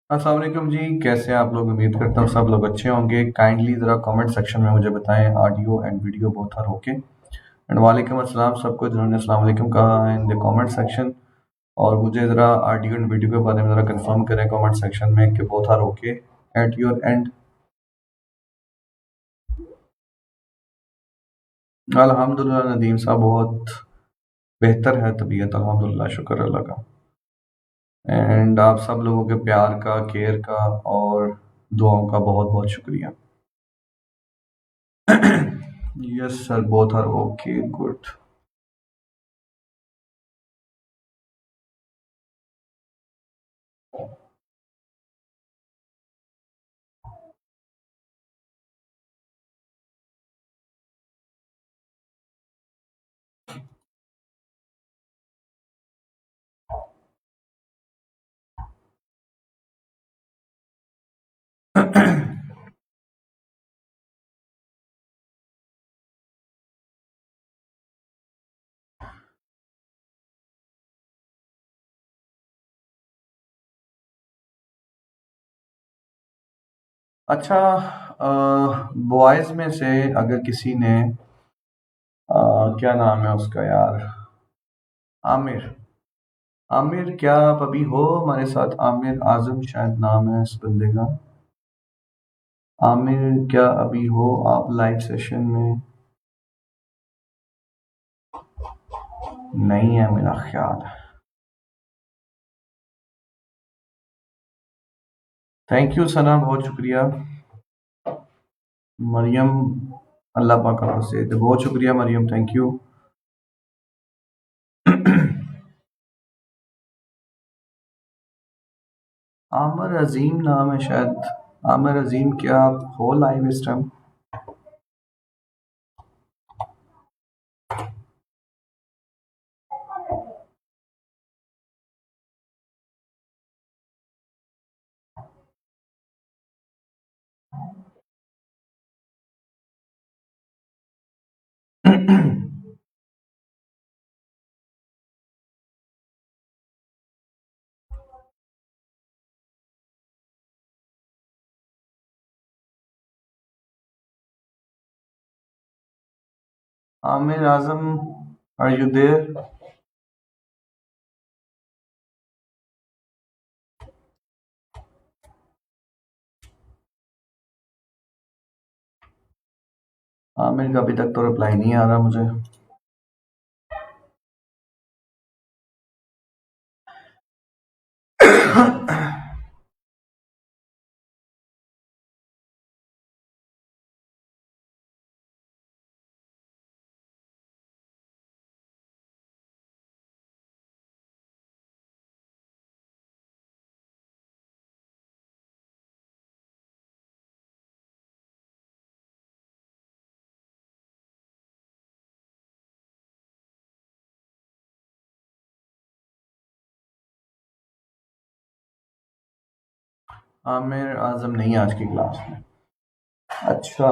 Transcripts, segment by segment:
अस्सलाम वालेकुम जी, कैसे हैं आप लोग? उम्मीद करता हूँ सब लोग अच्छे होंगे। काइंडली ज़रा कमेंट सेक्शन में मुझे बताएं audio and video both are okay. And वालेकुम अस्सलाम सबको जिन्होंने अस्सलाम वालेकुम कहा है इन द कमेंट सेक्शन। और मुझे ज़रा ऑडियो एंड वीडियो के बारे में ज़रा कंफर्म करें कमेंट सेक्शन में कि both are okay at your end. अल्हम्दुलिल्लाह नदीम साहब, बहुत बेहतर है तबीयत, अल्हम्दुलिल्लाह, शुक्र अल्लाह का। एंड आप सब लोगों के प्यार का, केयर का और दुआओं का बहुत बहुत शुक्रिया। Yes sir, both are okay, good. अच्छा, बॉयज में से अगर किसी ने क्या नाम है उसका यार, आमिर। आमिर, क्या आप अभी हो हमारे साथ? आमिर आजम शायद नाम है इस बंदे का। आमिर, क्या अभी हो आप लाइव सेशन में? नहीं है मेरा ख्याल। थैंक यू सना, बहुत शुक्रिया। मरियम, अल्लाह पाक आपको से दे, बहुत शुक्रिया मरियम, थैंक यू। आमिर अजीम नाम है शायद। आमिर अजीम, क्या आप हो लाइव इस time? Aamir Azam, are you there? Aamir का अभी तक तो रिप्लाई नहीं आ रहा मुझे। आमिर आजम नहीं है आज की क्लास में। अच्छा,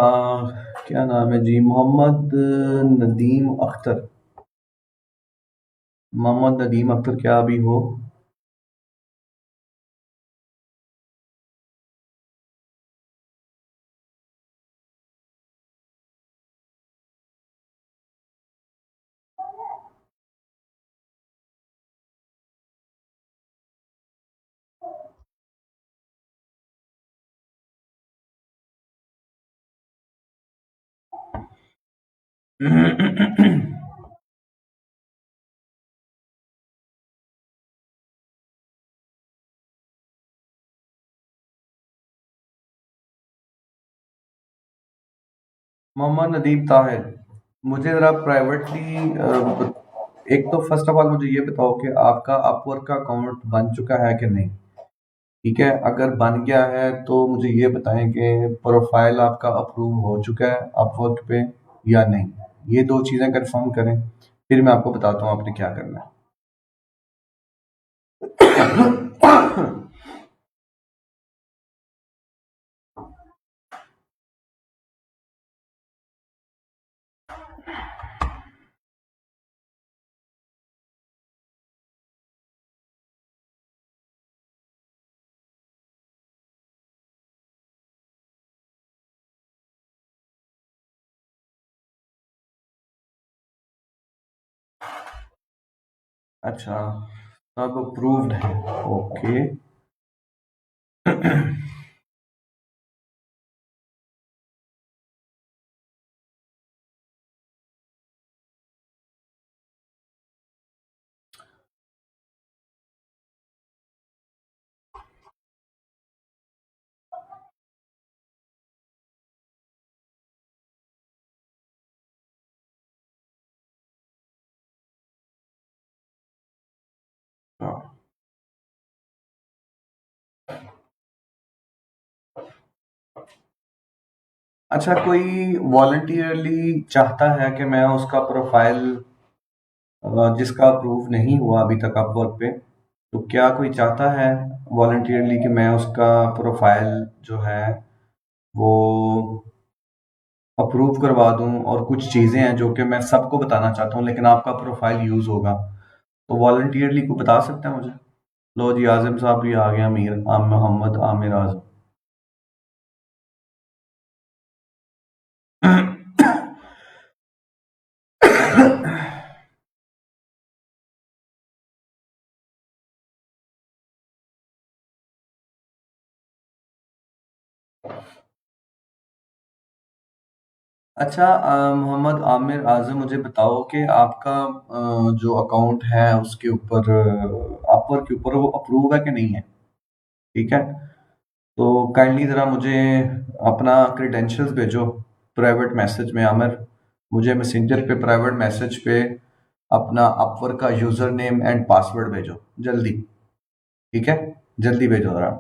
क्या नाम है जी? मोहम्मद नदीम अख्तर। मोहम्मद नदीम अख्तर, क्या अभी हो? मोहम्मद नदीम ताहिर, मुझे ज़रा प्राइवेटली एक तो फर्स्ट ऑफ ऑल मुझे ये बताओ कि आपका अपवर्क का अकाउंट बन चुका है कि नहीं। ठीक है, अगर बन गया है तो मुझे ये बताएं कि प्रोफाइल आपका अप्रूव हो चुका है अपवर्क पे या नहीं। ये दो चीज़ें कंफर्म करें, फिर मैं आपको बताता हूँ आपने क्या करना है। अच्छा, सब अप्रूव्ड है। ओके। अच्छा, कोई वॉलंटियरली चाहता है कि मैं उसका प्रोफाइल, जिसका अप्रूव नहीं हुआ अभी तक अपवर्क पे, तो क्या कोई चाहता है वॉलंटियरली कि मैं उसका प्रोफाइल जो है वो अप्रूव करवा दूं? और कुछ चीज़ें हैं जो कि मैं सबको बताना चाहता हूं, लेकिन आपका प्रोफाइल यूज़ होगा, तो वॉलंटियरली को बता सकते हैं मुझे? लो जी, आज़िम साहब भी आ गए, मोहम्मद आमिर आज़म। अच्छा, मोहम्मद आमिर आज़म, मुझे बताओ कि आपका जो अकाउंट है उसके ऊपर, अपवर्क के ऊपर, वो अप्रूव है कि नहीं है? ठीक है, तो काइंडली ज़रा मुझे अपना क्रेडेंशियल्स भेजो प्राइवेट मैसेज में। आमिर, मुझे मैसेंजर पे प्राइवेट मैसेज पे अपना अपवर्क का यूज़र नेम एंड पासवर्ड भेजो जल्दी। ठीक है, जल्दी भेजो ज़रा।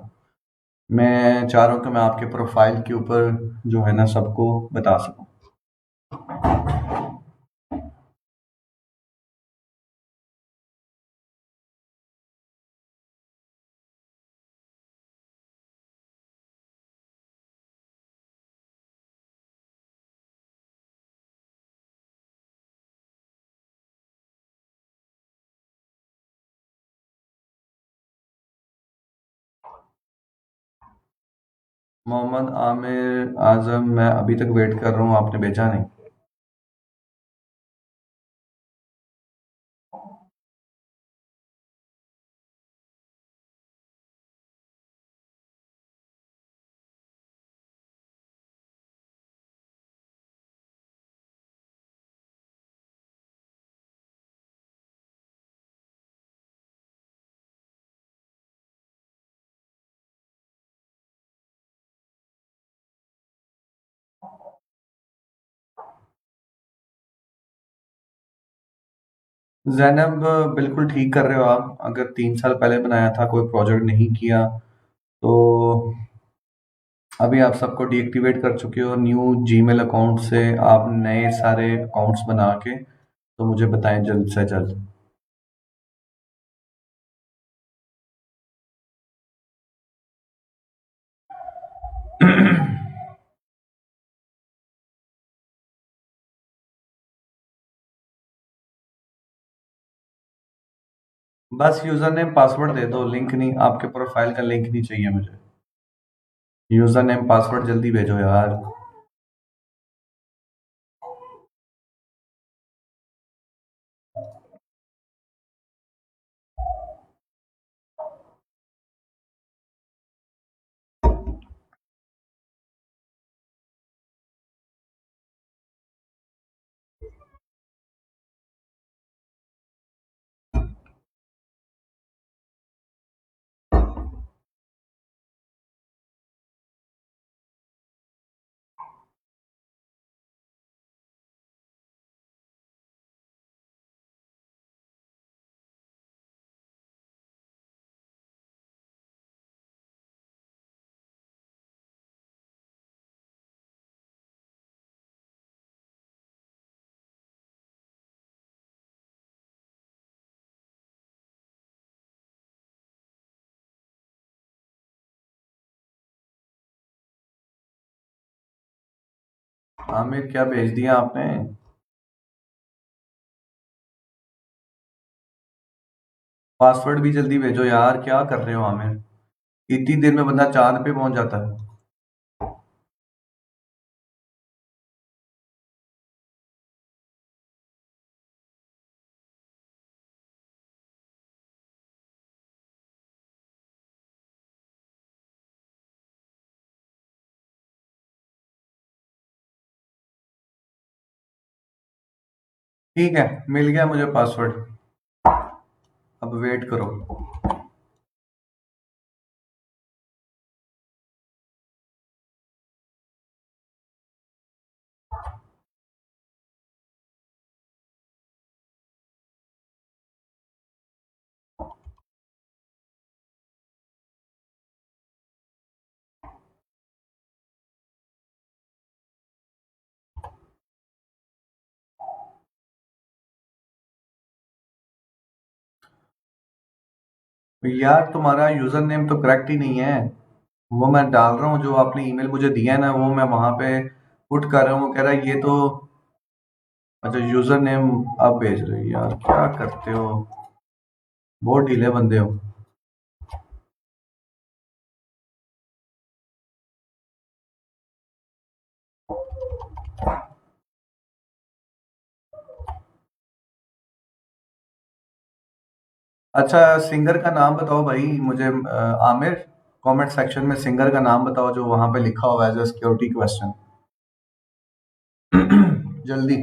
मैं चाह रहा हूँ कि मैं आपके प्रोफाइल के ऊपर जो है ना सबको बता सकूँ। मोहम्मद आमिर आज़म, मैं अभी तक वेट कर रहा हूँ, आपने भेजा नहीं। ज़ैनब, बिल्कुल ठीक कर रहे हो आप। अगर 3 साल पहले बनाया था, कोई प्रोजेक्ट नहीं किया, तो अभी आप सबको डीएक्टिवेट कर चुके हो। न्यू जीमेल अकाउंट से आप नए सारे अकाउंट्स बना के तो मुझे बताएं जल्द से जल्द। बस यूज़र नेम पासवर्ड दे दो, लिंक नहीं, आपके प्रोफाइल का लिंक नहीं चाहिए मुझे। यूज़र नेम पासवर्ड जल्दी भेजो यार। आमिर, क्या भेज दिया आपने? पासवर्ड भी जल्दी भेजो यार, क्या कर रहे हो आमिर? इतनी देर में बंदा चांद पे पहुंच जाता है। ठीक है, मिल गया मुझे पासवर्ड। अब वेट करो। यार तुम्हारा यूजर नेम तो करेक्ट ही नहीं है। वो मैं डाल रहा हूँ, जो आपने ईमेल मुझे दिया है ना, वो मैं वहां पे पुट कर रहा हूँ। वो कह रहा है ये तो। अच्छा, यूजर नेम आप भेज रहे हो? यार क्या करते हो, बहुत ढीले बंदे हो। अच्छा, सिंगर का नाम बताओ भाई मुझे, आमिर। कमेंट सेक्शन में सिंगर का नाम बताओ जो वहां पे लिखा हुआ है एज अ सिक्योरिटी क्वेश्चन। जल्दी।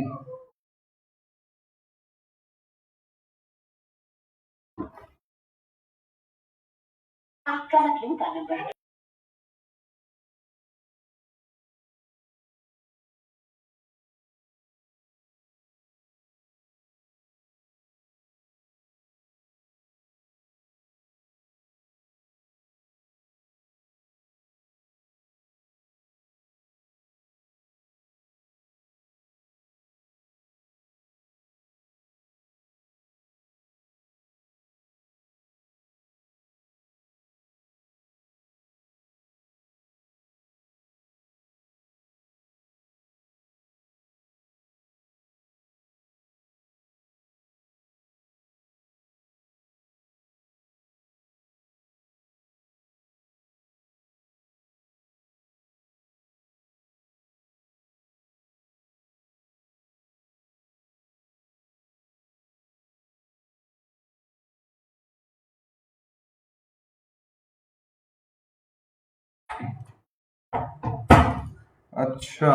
अच्छा,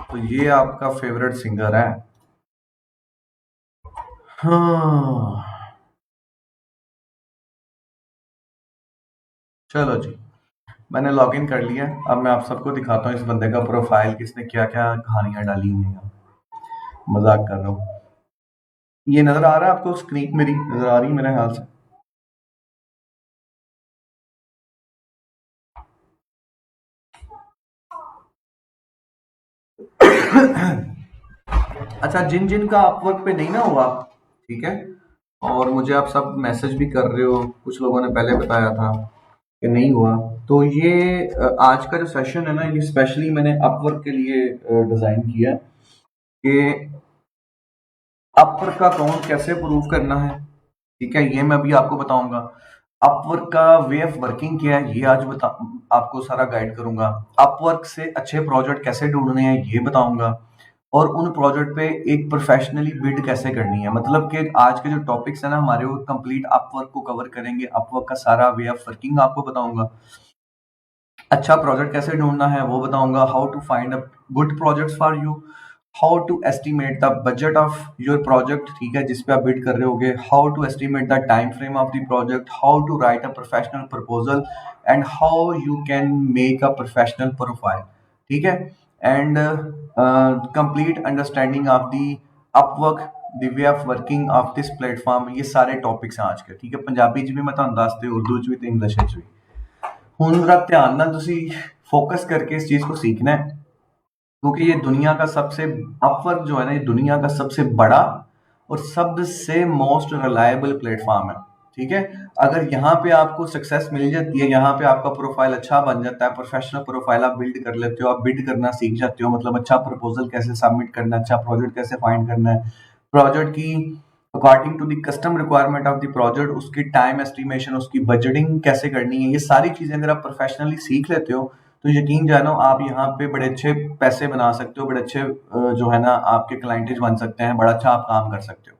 तो ये आपका फेवरेट सिंगर है? हाँ। चलो जी, मैंने लॉगिन कर लिया। अब मैं आप सबको दिखाता हूँ इस बंदे का प्रोफाइल, किसने क्या क्या कहानियां डाली हुई हैं। मजाक कर रहा हूँ। ये नजर आ रहा है आपको? स्क्रीन मेरी नजर आ रही है मेरे ख्याल से। अच्छा, जिन जिन का अपवर्क पे नहीं ना हुआ, ठीक है, और मुझे आप सब मैसेज भी कर रहे हो, कुछ लोगों ने पहले बताया था कि नहीं हुआ, तो ये आज का जो सेशन है ना, ये स्पेशली मैंने अपवर्क के लिए डिजाइन किया है कि अपवर्क का अकाउंट कैसे प्रूव करना है। ठीक है, ये मैं अभी आपको बताऊंगा। अपवर्क का वे ऑफ वर्किंग क्या है, ये आज बता आपको सारा गाइड करूंगा। अपवर्क से अच्छे प्रोजेक्ट कैसे ढूंढने हैं, ये बताऊंगा। और उन प्रोजेक्ट पे एक प्रोफेशनली बिल्ड कैसे करनी है, मतलब कि आज के जो टॉपिक्स है ना हमारे, वो कंप्लीट अपवर्क को कवर करेंगे। अपवर्क का सारा वे ऑफ वर्किंग आपको बताऊंगा। अच्छा प्रोजेक्ट कैसे ढूंढना है वो बताऊंगा। How to find a good projects for you. How to estimate the budget of your project, ठीक है, जिस पे आप बिड कर रहे होगे। How to estimate the time frame of the project. How to write a professional proposal. And how you can make a professional profile. ठीक है। And complete understanding of the Upwork, the way of working of this platform. ये सारे topics हैं आज के, ठीक है। पंजाबी च भी मैं तुहानू दस दे, उर्दू च भी ते इंग्लिश च भी। ਹੁਣ जरा ध्यान ਨਾਲ ਤੁਸੀਂ फोकस करके इस चीज को सीखना है, क्योंकि ये दुनिया का सबसे, अपवर्क जो है ना, ये दुनिया का सबसे बड़ा और सबसे मोस्ट रिलायबल प्लेटफॉर्म है। ठीक है। अगर यहाँ पे आपको सक्सेस मिल जाती है, यहाँ पे आपका प्रोफाइल अच्छा बन जाता है, प्रोफेशनल प्रोफाइल आप बिल्ड कर लेते हो, आप बिल्ड करना सीख जाते हो, मतलब अच्छा प्रपोजल कैसे सबमिट करना है, अच्छा प्रोजेक्ट कैसे फाइंड करना है, प्रोजेक्ट की according to the custom requirement of the project, उसकी टाइम एस्टिमेशन, उसकी बजटिंग कैसे करनी है, ये सारी चीजें अगर आप प्रोफेशनली सीख लेते हो, तो यकीन जानो आप यहाँ पे बड़े अच्छे पैसे बना सकते हो, बड़े अच्छे जो है ना आपके क्लाइंटेज बन सकते हैं, बड़ा अच्छा आप काम कर सकते हो।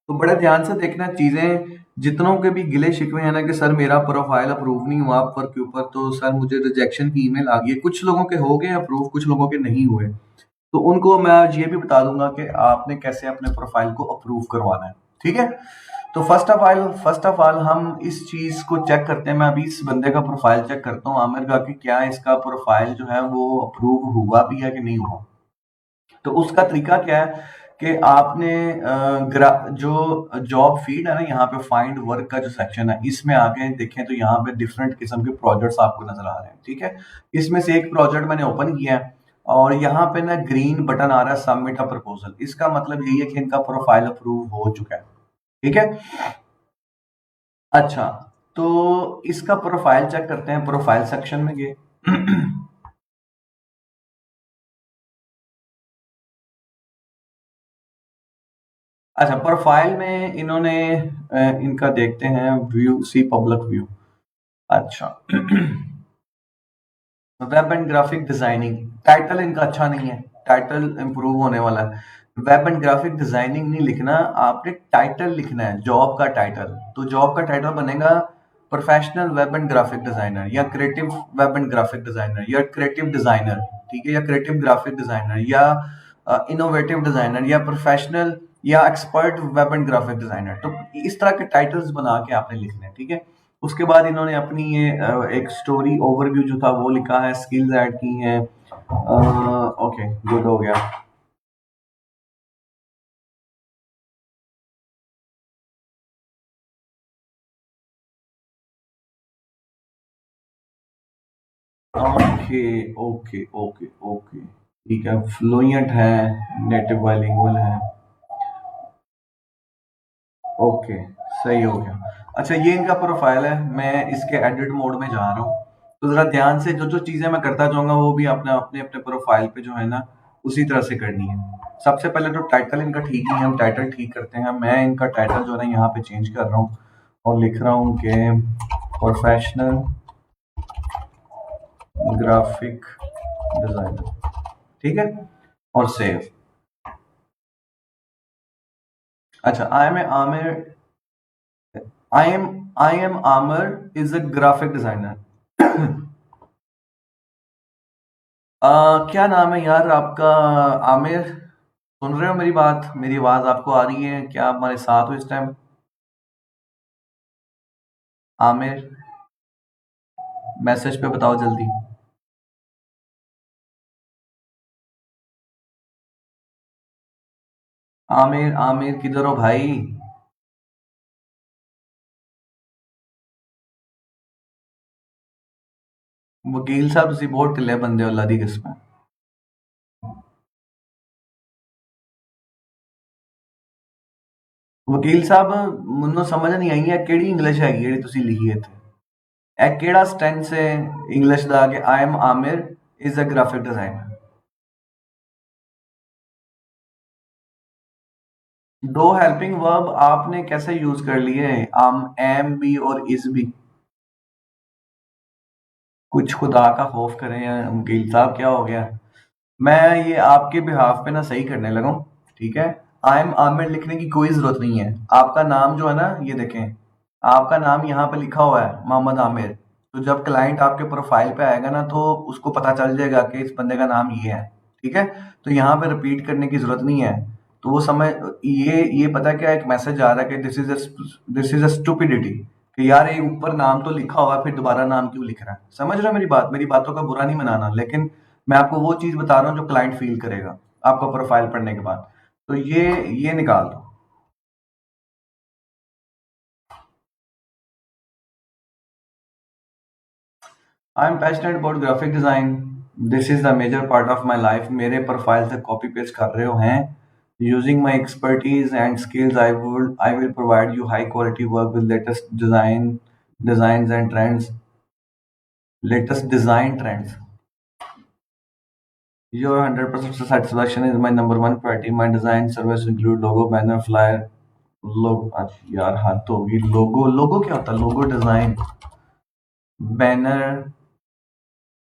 तो बड़े ध्यान से देखना चीजें। जितनों के भी गिले शिकवे हैं ना कि सर मेरा प्रोफाइल अप्रूव नहीं हुआ अपवर्क के ऊपर, तो सर मुझे रिजेक्शन की ईमेल आ गई है, कुछ लोगों के हो गए अप्रूव, कुछ लोगों के नहीं हुए। तो उनको मैं आज ये भी बता दूंगा कि आपने कैसे अपने प्रोफाइल को अप्रूव करवाना है। ठीक है, तो फर्स्ट ऑफ ऑल हम इस चीज को चेक करते हैं। मैं अभी इस बंदे का प्रोफाइल चेक करता हूँ, आमिर का, कि क्या इसका प्रोफाइल जो है वो अप्रूव हुआ भी है कि नहीं हुआ। तो उसका तरीका क्या है कि आपने जो जॉब फीड है ना, यहाँ पे फाइंड वर्क का जो सेक्शन है, इसमें आके देखें तो यहाँ पे डिफरेंट किस्म के प्रोजेक्ट्स आपको नजर आ रहे हैं। ठीक है, इसमें से एक प्रोजेक्ट मैंने ओपन किया है और यहाँ पे ना ग्रीन बटन आ रहा है सबमिट अ प्रपोजल। इसका मतलब यही है कि इनका प्रोफाइल अप्रूव हो चुका है। ठीक है, अच्छा, तो इसका प्रोफाइल चेक करते हैं। प्रोफाइल सेक्शन में गए अच्छा, प्रोफाइल में इन्होंने इनका देखते हैं, व्यू सी पब्लिक व्यू। अच्छा web and graphic designing, title इनका अच्छा नहीं है, टाइटल इंप्रूव होने वाला है। वेब एंड ग्राफिक डिजाइनिंग नहीं लिखना, आपने टाइटल लिखना है, जॉब का टाइटल। तो जॉब का टाइटल बनेगा professional web and graphic designer, या creative web and graphic designer, या क्रिएटिव डिजाइनर। ठीक है, या क्रिएटिव ग्राफिक डिजाइनर, या इनोवेटिव डिजाइनर, या प्रोफेशनल, या expert web and graphic designer. तो इस तरह के टाइटल्स बना के आपने लिखने हैं। ठीक है, उसके बाद इन्होंने अपनी ये एक स्टोरी ओवरव्यू जो था वो लिखा है, स्किल्स ऐड की हैं। ओके, गुड हो गया। ओके ओके ओके ओके, ठीक है, फ्लुएंट है, नेटिव बाइलिंगुअल है। ओके, सही हो गया। अच्छा, ये इनका प्रोफाइल है, मैं इसके एडिट मोड में जा रहा हूँ। तो जरा ध्यान से जो जो चीजें मैं करता जाऊंगा वो भी अपने अपने अपने प्रोफाइल पे जो है ना उसी तरह से करनी है। सबसे पहले तो टाइटल इनका ठीक नहीं है, हम टाइटल ठीक करते हैं। मैं इनका टाइटल जो है ना यहाँ पे चेंज कर रहा हूँ और लिख रहा हूँ कि प्रोफेशनल ग्राफिक डिजाइनर। ठीक है, और सेव। अच्छा, I am Aamir is a graphic designer. क्या नाम है यार आपका? आमिर, सुन रहे हो मेरी बात? मेरी आवाज आपको आ रही है? क्या आप हमारे साथ हो इस टाइम? आमिर, मैसेज पे बताओ जल्दी। आमिर, आमिर किधर हो भाई? वकील साहब, तुसी बहुत ढिले बंदे हो, अल्लाह दी किस्म। वकील साहब, ਮੈਨੂੰ समझ नहीं आई है ਕਿਹੜੀ ਇੰਗਲਿਸ਼ ਹੈਗੀ ਜਿਹੜੀ ਤੁਸੀਂ ਲਿਖੀ ਹੈ ਇੱਥੇ। ਇਹ ਕਿਹੜਾ ਸਟੈਂਸ ਹੈ ਇੰਗਲਿਸ਼ ਦਾ ਕਿ I am Aamir is a graphic designer? दो हेल्पिंग वर्ब आपने कैसे यूज कर लिए? आम, एम भी और इज भी। कुछ खुदा का खौफ करें यार वकील साहब, क्या हो गया? मैं ये आपके बिहाफ पे ना सही करने लगा हूँ। ठीक है, आई एम आमिर लिखने की कोई जरूरत नहीं है। आपका नाम जो है ना, ये देखें, आपका नाम यहाँ पे लिखा हुआ है मोहम्मद आमिर। तो जब क्लाइंट आपके प्रोफाइल पे आएगा ना तो उसको पता चल जाएगा कि इस बंदे का नाम ये है। ठीक है, तो यहाँ पे रिपीट करने की जरूरत नहीं है। तो वो समझ, ये पता क्या, एक मैसेज आ रहा है कि दिस इज अ स्टूपिडिटी, कि यार ये ऊपर नाम तो लिखा हुआ है, फिर दोबारा नाम क्यों लिख रहा है? समझ रहे हो मेरी बात? मेरी बातों का बुरा नहीं मनाना, लेकिन मैं आपको वो चीज बता रहा हूँ जो क्लाइंट फील करेगा आपका प्रोफाइल पढ़ने के बाद। तो ये निकाल दो। I am passionate about graphic design, this is the major part of my life. मेरे प्रोफाइल से कॉपी पेस्ट कर रहे हो हैं। Using my expertise and skills I will provide you high quality work with latest design and trends, latest design trends. Your 100% satisfaction is my number one priority. My design service include logo, banner, flyer, लोग यार हद तो होगी। लोगो, लोगो क्या होता है? Logo design, banner,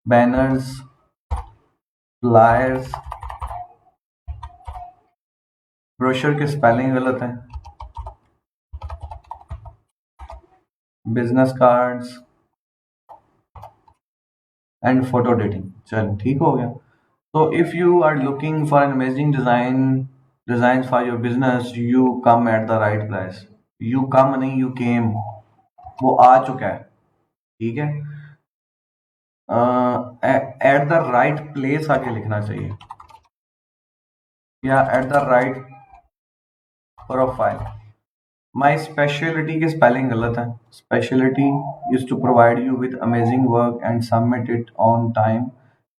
banners, flyers, brochure के spelling गलत है, business cards and photo editing. चल ठीक हो गया। So if you are looking for an amazing designs for your business, you come at the right place. You come नहीं, you came. वो आ चुका है, ठीक है। एट द राइट प्लेस आके लिखना चाहिए, या at the right profile. My speciality की स्पेलिंग गलत है। Speciality is to provide you with amazing work and submit it on time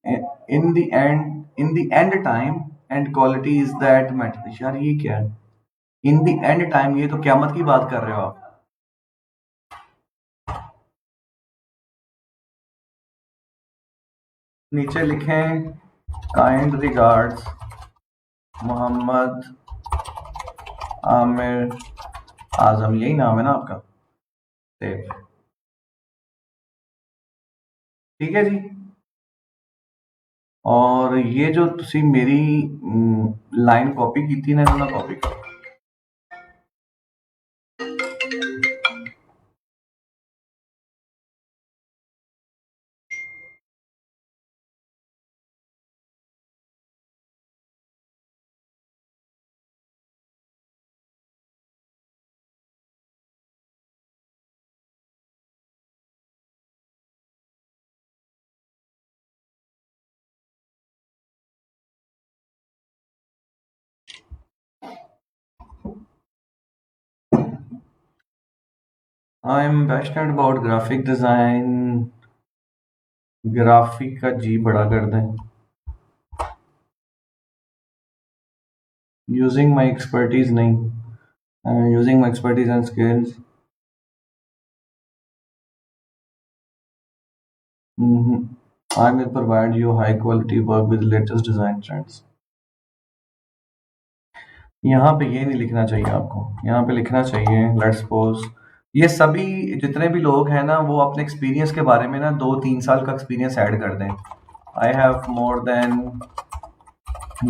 in the end time and quality is that matter. यार ये क्या है? इन द एंड टाइम, ये तो क्यामत की बात कर रहे हो आप। नीचे लिखें काइंड रिगार्ड्स मोहम्मद आमिर आजम, यही नाम है ना आपका? सेव, ठीक है जी। और ये जो तुसी मेरी लाइन कॉपी की थी ना, इन्होंने कॉपी कर। आई am passionate about graphic design. Graphic का जी बड़ा कर दें। यूजिंग माई एक्सपर्टीज नहीं, using my expertise and skills. I will provide you high quality work with latest design trends. यहाँ पे ये नहीं लिखना चाहिए आपको, यहाँ पे लिखना चाहिए लेट्स सपोज। ये सभी जितने भी लोग हैं ना, वो अपने एक्सपीरियंस के बारे में ना 2-3 साल का एक्सपीरियंस ऐड कर दें। आई हैव मोर देन,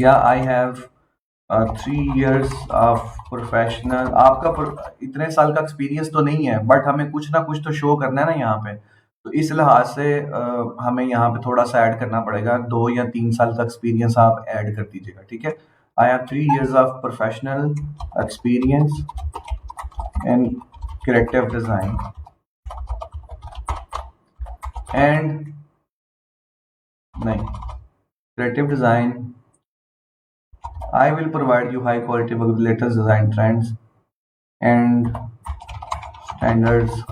या I have 3 years of professional. आपका इतने साल का एक्सपीरियंस तो नहीं है, बट हमें कुछ ना कुछ तो शो करना है ना यहाँ पे। तो इस लिहाज से हमें यहाँ पे थोड़ा सा ऐड करना पड़ेगा। 2 या 3 साल का एक्सपीरियंस आप ऐड कर दीजिएगा, ठीक है। I have 3 years of professional experience in creative design and creative design. I will provide you high quality work with latest design trends and standards.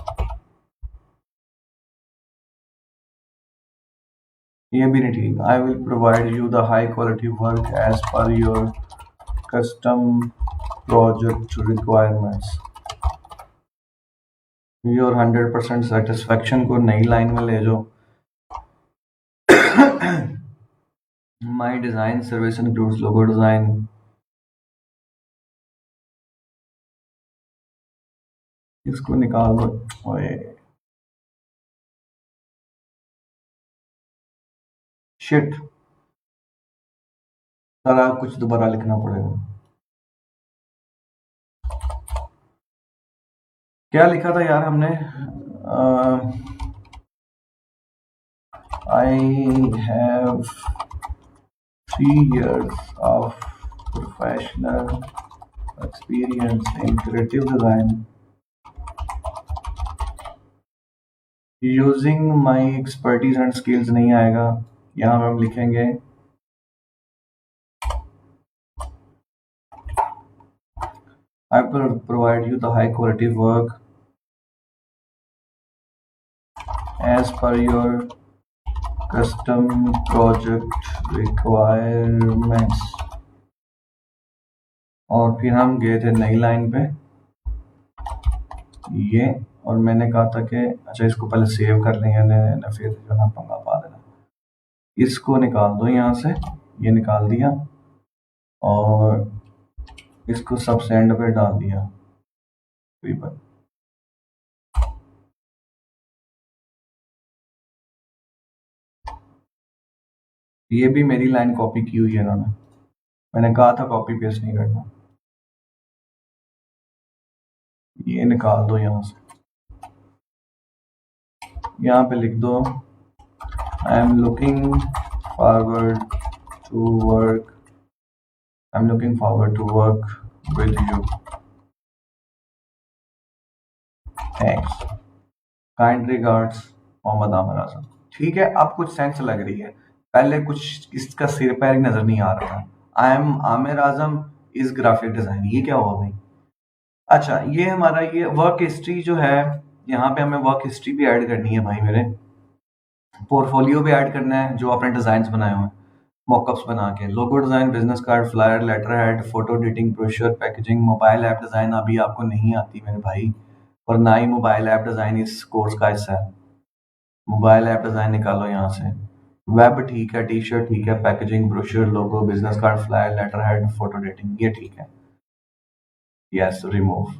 ये भी नहीं ठीक। I will provide you the high quality work as per your custom project requirements. Your 100% satisfaction को नई line में ले जाओ। My design service includes logo design. इसको निकाल दो। ओए शिट, सारा कुछ दोबारा लिखना पड़ेगा। क्या लिखा था यार हमने? I have 3 years of professional experience in creative design. Using my expertise and skills नहीं आएगा, यहाँ हम लिखेंगे I will provide you the high quality work as per your custom project requirements. और फिर हम गए थे नई लाइन पे ये, और मैंने कहा था कि अच्छा इसको पहले सेव कर लेंगे ना, फिर जो ना पंगा पा देना। इसको निकाल दो यहाँ से, ये निकाल दिया और इसको सब सेंड पे डाल दिया। ये भी मेरी लाइन कॉपी की हुई है इन्होंने, मैंने कहा था कॉपी पेस्ट नहीं करना। ये निकाल दो यहाँ से, यहाँ पे लिख दो I am looking forward to work. I'm looking forward to work with you. Thanks. Kind regards Mohammad Aamir Azam. ठीक है, अब कुछ सेंस लग रही है, पहले कुछ इसका सिर पैर ही नजर नहीं आ रहा था। I am Aamir Azam is graphic design, ये क्या हुआ भाई? अच्छा, ये हमारा ये वर्क हिस्ट्री जो है, यहाँ पे हमें वर्क हिस्ट्री भी ऐड करनी है भाई मेरे। पोर्टफोलियो भी ऐड करना है जो आपने डिजाइन बनाए हुए हैं, मॉकअप्स बना के, logo design, business card, flyer, letter head, photo editing, brochure, packaging, mobile app design अभी आपको नहीं आती मेरे भाई, और ना ही मोबाइल ऐप डिजाइन इस कोर्स का हिस्सा है। मोबाइल ऐप डिजाइन निकालो यहाँ से। वेब ठीक है, टी शर्ट ठीक है, packaging, brochure, logo, business card, flyer, letter head, photo editing, ये ठीक है। Yes, remove.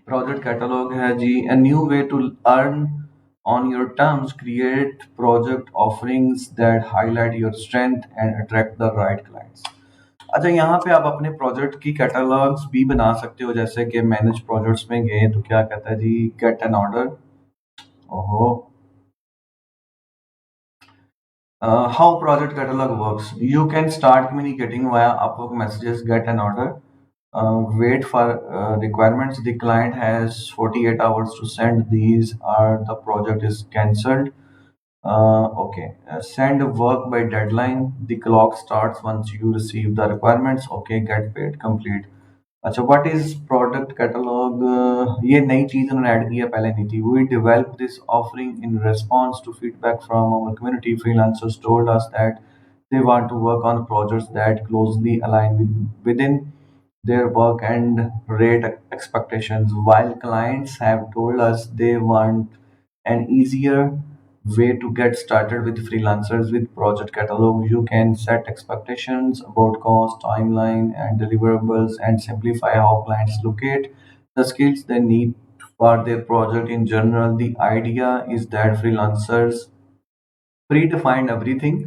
प्रोजेक्ट कैटलॉग है जी, a new way to earn on your terms, create project offerings that highlight your strength and attract the right clients। अच्छा, यहाँ पे आप अपने project की कैटलॉग्स भी बना सकते हो, जैसे कि मैनेज प्रोजेक्ट्स में गए तो क्या कहता है जी, गेट एन ऑर्डर। ओहो, how project catalog works, you can start communicating via Upwork messages, get an order, wait for requirements, the client has 48 hours to send these or the project is cancelled. Okay, send work by deadline, the clock starts once you receive the requirements, okay, get paid, complete। अच्छा, what is product catalogue? ये नई चीज उन्होंने add की है, पहले नहीं थी। We develop this offering in response to feedback from our community, freelancers told us that they want to work on projects that closely align within their work and rate expectations, while clients have told us they want an easier way to get started with freelancers. With project catalog you can set expectations about cost, timeline and deliverables, and simplify how clients locate the skills they need for their project. In general, the idea is that freelancers predefined everything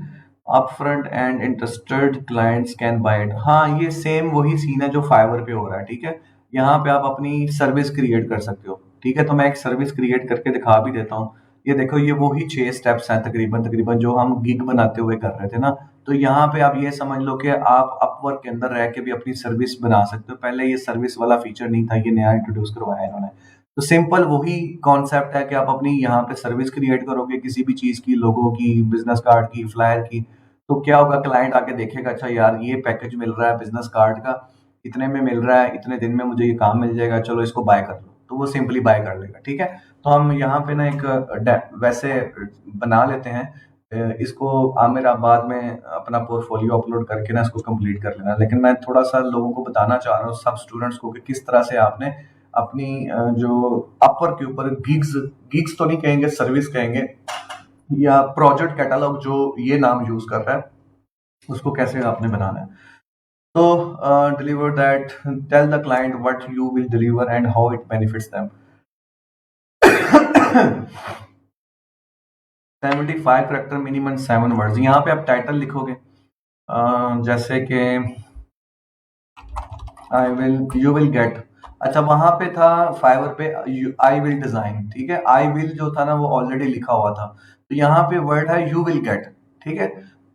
upfront and interested clients can buy it। हाँ, ये same वही scene है जो fibre पे हो रहा है। ठीक है, यहाँ पे आप अपनी सर्विस क्रिएट कर सकते हो। ठीक है, तो मैं एक सर्विस क्रिएट करके दिखा भी देता हूँ। ये देखो, ये वही 6 स्टेप्स हैं तकरीबन तकरीबन जो हम गिग बनाते हुए कर रहे थे ना। तो यहाँ पे आप ये समझ लो कि आप अपवर्क के अंदर रह के भी अपनी सर्विस बना सकते हो। पहले ये सर्विस वाला फीचर नहीं था, ये नया इंट्रोड्यूस करवाया इन्होंने। तो सिंपल वही कॉन्सेप्ट है कि आप अपनी यहाँ पे सर्विस क्रिएट करोगे किसी भी चीज की, लोगों की, बिजनेस कार्ड की, फ्लायर की। तो क्या होगा, क्लाइंट आके देखेगा, अच्छा यार ये पैकेज मिल रहा है बिजनेस कार्ड का, इतने में मिल रहा है, इतने दिन में मुझे ये काम मिल जाएगा, चलो इसको बाय कर लो। तो वो सिंपली बाय कर लेगा। ठीक है, तो हम यहाँ पे ना एक वैसे बना लेते हैं इसको। आमिर आप बाद में अपना पोर्टफोलियो अपलोड करके ना इसको कंप्लीट कर लेना, लेकिन मैं थोड़ा सा लोगों को बताना चाह रहा हूँ, सब स्टूडेंट्स को, कि किस तरह से आपने अपनी जो अपर के ऊपर गिग्स गिग्स तो नहीं कहेंगे, सर्विस कहेंगे, या प्रोजेक्ट कैटलॉग जो ये नाम यूज कर रहा है, उसको कैसे आपने बनाना है। तो deliver that, tell the client what you will deliver and how it benefits them. 75 character, minimum 7 words. यहाँ पे आप टाइटल लिखोगे जैसे कि I will, you will get. अच्छा, वहां पे था फाइवर पे आई विल डिजाइन। ठीक है, आई विल जो था ना वो ऑलरेडी लिखा हुआ था, तो यहाँ पे वर्ड है यू विल गेट। ठीक है,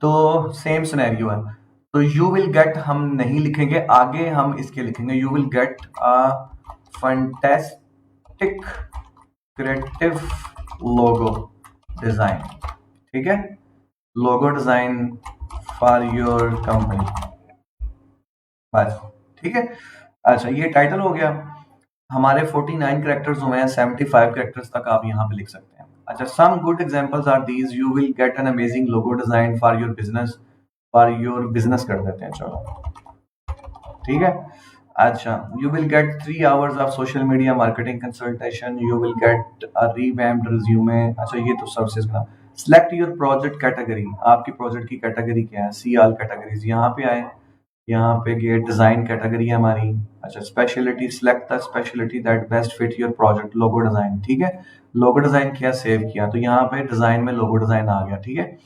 तो सेम सिनेरियो है। तो यू विल गेट हम नहीं लिखेंगे, आगे हम इसके लिखेंगे you will get a fantastic creative logo design. ठीक है, लोगो डिजाइन फॉर योर कंपनी, बस। ठीक है, अच्छा ये टाइटल हो गया। हमारे 49 कैरेक्टर्स हुए हैं, 75 कैरेक्टर्स तक आप यहाँ पे लिख सकते हैं। अच्छा, some good examples are these, you will get an amazing logo design for your business, कर देते हैं, चलो ठीक है। अच्छा, you will get 3 hours of social media marketing consultation, you will get a revamped resume. अच्छा, ये तो सर्विसेज का। सिलेक्ट योर प्रोजेक्ट कैटेगरी, आपकी प्रोजेक्ट की कैटेगरी क्या है, सी ऑल कैटेगरीज। यहाँ पे आए, यहाँ पे ये डिजाइन कैटेगरी है हमारी। अच्छा, speciality, select the speciality that best fit your project, logo design. ठीक है, लोगो डिजाइन किया, सेव किया, तो यहाँ पे डिजाइन में लोगो डिजाइन आ गया। ठीक है,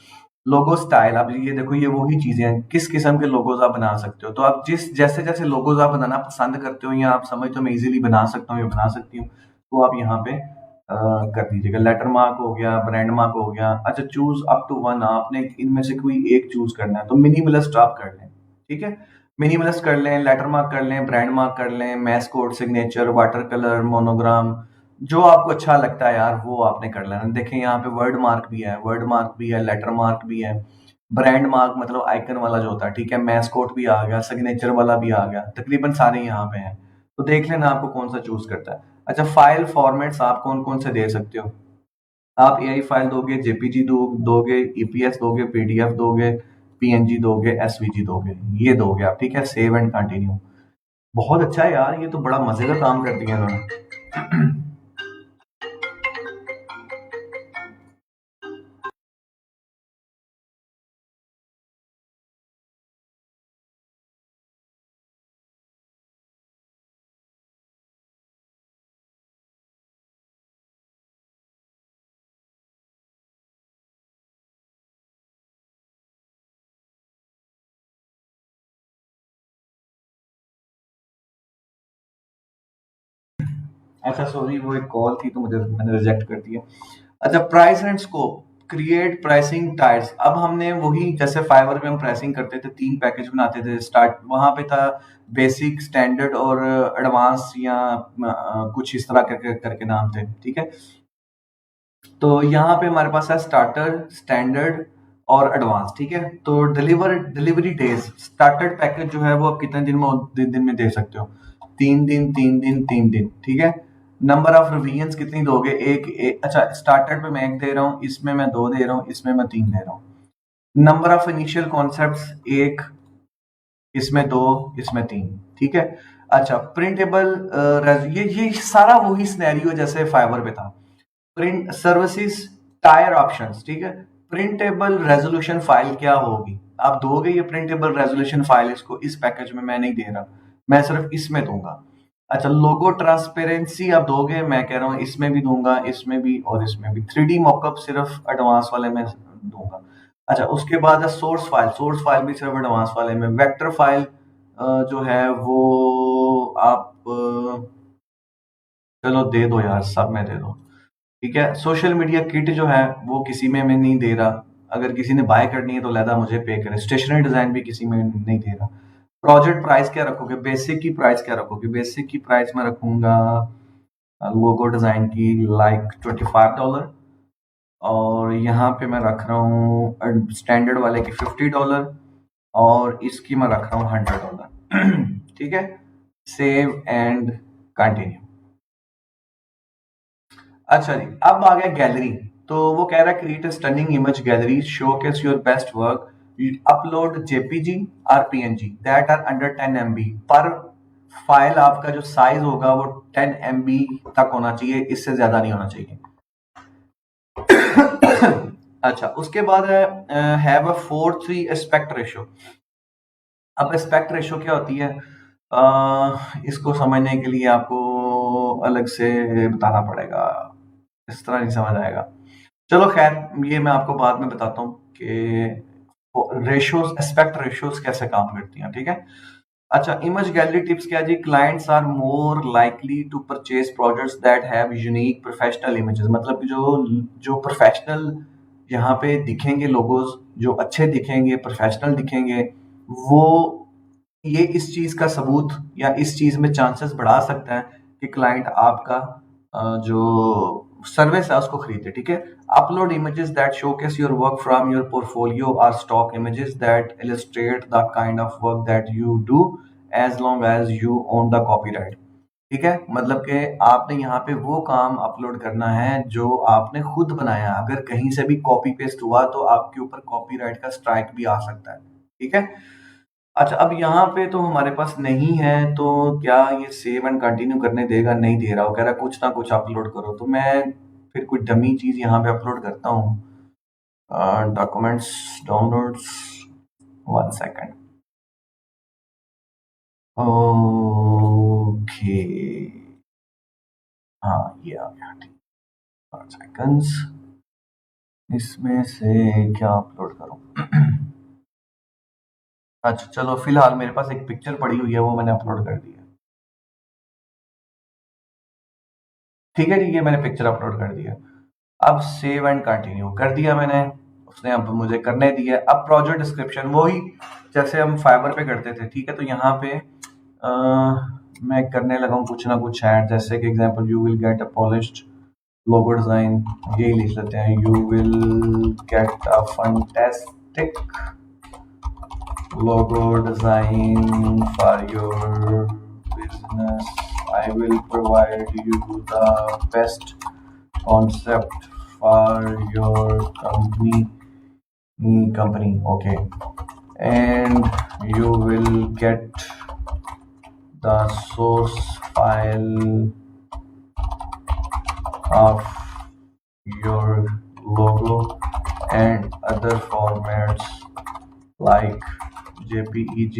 लोगो स्टाइल, आप ये देखो, ये वही चीजें हैं, किस किस्म के लोगोज आप बना सकते हो। तो आप जिस जैसे जैसे लोगोज आप बनाना पसंद करते हो, या आप समझते हो मैं इजीली बना सकता हूँ या बना सकती हूँ, तो आप यहाँ पे कर दीजिएगा। लेटर मार्क हो गया, ब्रांड मार्क हो गया। अच्छा, चूज अप टू वन, आपने इनमें से कोई एक चूज करना है तो मिनिमलिस्ट आप कर लें। ठीक है, मिनिमलिस्ट कर लें, लेटर मार्क कर लें, ब्रांड मार्क कर लें, mascot, signature, watercolour, monogram, जो आपको अच्छा लगता है यार वो आपने कर लेना। देखें यहाँ पे वर्ड मार्क भी है, वर्ड मार्क भी है, लेटर मार्क भी है, ब्रांड मार्क मतलब आइकन वाला जो होता है। ठीक है, मैस कोड भी आ गया, सिग्नेचर वाला भी आ गया, तकरीबन सारे यहाँ पे हैं। तो देख लेना आपको कौन सा चूज करता है। अच्छा, फाइल फॉर्मेट्स आप कौन कौन से दे सकते हो? आप एआई फाइल दोगे, जेपीजी दोगे, ईपीएस दोगे, पीडीएफ दोगे, पीएनजी दोगे, एसवीजी दोगे, ये दोगे आप। ठीक है, सेव एंड कंटिन्यू। बहुत अच्छा है यार, ये तो बड़ा मजे का काम कर दिया इन्होंने। अच्छा सॉरी, वो एक कॉल थी तो मैंने रिजेक्ट कर दिया। अच्छा, price and scope, create pricing tyres. अब हमने वही जैसे फाइवर पे हम प्राइसिंग करते थे, 3 पैकेज बनाते थे। स्टार्ट वहां पे था बेसिक, स्टैंडर्ड और एडवांस, या कुछ इस तरह करके करके नाम थे। ठीक है, तो यहाँ पे हमारे पास है स्टार्टर, स्टैंडर्ड और एडवांस। ठीक है, तो डिलीवरी डेज, स्टार्टर्ड पैकेज जो है वो आप कितने दिन में, दिन में दे सकते हो? 3 दिन, 3 दिन, 3 दिन। ठीक है, नंबर ऑफ रिवीजन्स कितनी दोगे? अच्छा, स्टार्टर्ड पे मैं 1 दे रहा हूँ, इसमें मैं 2 दे रहा हूँ, इसमें मैं 3 दे रहा हूँ। नंबर ऑफ इनिशियल कॉन्सेप्ट 1, इसमें 2, इसमें 3। ठीक है, अच्छा प्रिंटेबल, ये सारा वही सिनेरियो जैसे फाइवर पे था। Print services, tyre options. ठीक है, प्रिंटेबल रेजोल्यूशन फाइल क्या होगी? आप दोगे ये प्रिंटेबल रेजोल्यूशन फाइल? इसको इस पैकेज में मैं नहीं दे रहा, मैं सिर्फ इसमें दूंगा। अच्छा, लोगो ट्रांसपेरेंसी आप दोगे? मैं कह रहा हूँ इसमें भी दूंगा, इसमें भी और इसमें भी। 3D मॉकअप सिर्फ एडवांस वाले में दूंगा। अच्छा, उसके बाद है सोर्स फाइल भी सिर्फ एडवांस वाले में। वेक्टर फाइल जो है वो आप चलो दे दो यार, सब में दे दो। ठीक है, सोशल मीडिया किट जो है वो किसी में मैं नहीं दे रहा। अगर किसी ने बाय करनी है तो लहदा मुझे पे करे। स्टेशनरी डिजाइन भी किसी में नहीं दे रहा। प्रोजेक्ट प्राइस क्या रखोगे? बेसिक की प्राइस क्या रखोगे? बेसिक की प्राइस मैं रखूंगा लोगो डिजाइन की लाइक $25, और यहाँ पे मैं रख रहा हूँ स्टैंडर्ड वाले की $50, और इसकी मैं रख रहा हूँ $100। ठीक है, सेव एंड कंटिन्यू। अच्छा जी, अब आ गया गैलरी। तो वो कह रहा है create a stunning image gallery, showcase your best work, upload JPG और PNG that are under 10 MB पर फाइल। आपका जो साइज होगा वो 10 MB तक होना चाहिए, इससे ज्यादा नहीं होना चाहिए। अच्छा, उसके बाद है हैव अ 4:3 एस्पेक्ट रेशो। अब एस्पेक्ट रेशो क्या होती है? इसको समझने के लिए आपको अलग से बताना पड़ेगा, इस तरह नहीं समझ आएगा। चलो खैर, ये मैं आपको बाद में बताता हूँ कि रेशियोज, एस्पेक्ट रेशियोज कैसे काम करती हैं। ठीक है, अच्छा इमेज गैलरी टिप्स क्या जी? Clients are more likely to purchase products that have unique professional images. मतलब कि जो जो प्रोफेशनल यहाँ पे दिखेंगे, लोगोज जो अच्छे दिखेंगे, प्रोफेशनल दिखेंगे, वो ये इस चीज का सबूत या इस चीज में चांसेस बढ़ा सकता है कि क्लाइंट आपका जो सर्विस है उसको खरीदे। ठीक है, upload images that showcase your work from your portfolio और stock images that illustrate the kind of work that you do as long as you own the copyright. ठीक है, मतलब कि आपने यहाँ पे वो काम अपलोड करना है जो आपने खुद बनाया। अगर कहीं से भी कॉपी पेस्ट हुआ तो आपके ऊपर कॉपीराइट का स्ट्राइक भी आ सकता है। ठीक है, अच्छा अब यहाँ पे तो हमारे पास नहीं है, तो क्या ये सेव एंड कंटिन्यू करने देगा? नहीं दे रहा, वो कह रहा है कुछ ना कुछ अपलोड करो। तो मैं फिर कोई डमी चीज यहाँ पे अपलोड करता हूँ। Documents, downloads, 1 second. ओके, हाँ ये आ गया। ठीक, 5 सेकंड्स। इसमें से क्या अपलोड करूँ? अच्छा चलो, फिलहाल मेरे पास एक पिक्चर पड़ी हुई है, वो मैंने अपलोड कर दी है। ठीक है जी, ये मैंने पिक्चर अपलोड कर दिया। अब सेव एंड कंटिन्यू कर दिया मैंने, उसने अब मुझे करने दिया। अब प्रोजेक्ट डिस्क्रिप्शन वही जैसे हम फाइबर पे करते थे, ठीक है। तो यहाँ पे मैं करने लगा हूँ कुछ ना कुछ ऐड, जैसे कि example you will get a polished logo design, यही लिख लेते हैं, you will get a fantastic logo design for your business. I will provide you the best concept for your company, okay, and you will get the source file of your logo and other formats like JPEG,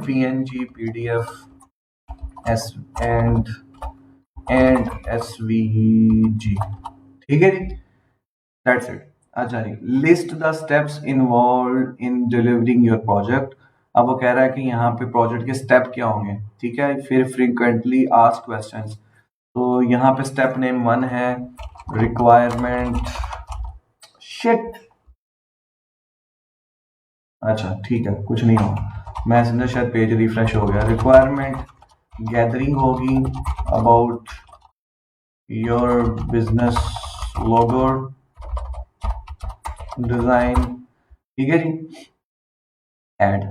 PNG, PDF, S and SVG, ठीक है जी। That's it। अच्छा जी, list the steps involve in delivering your project. अब वो कह रहा है कि यहाँ पे प्रोजेक्ट के स्टेप क्या होंगे, ठीक है। फिर फ्रीक्वेंटली आस्क्ड क्वेश्चंस, तो यहाँ पे स्टेप नेम 1 है रिक्वायरमेंट शिट। अच्छा ठीक है, कुछ नहीं हुआ, मैं समझा शायद पेज रिफ्रेश हो गया। रिक्वायरमेंट गैदरिंग होगी about your business logo design, ठीक है जी। ऐड,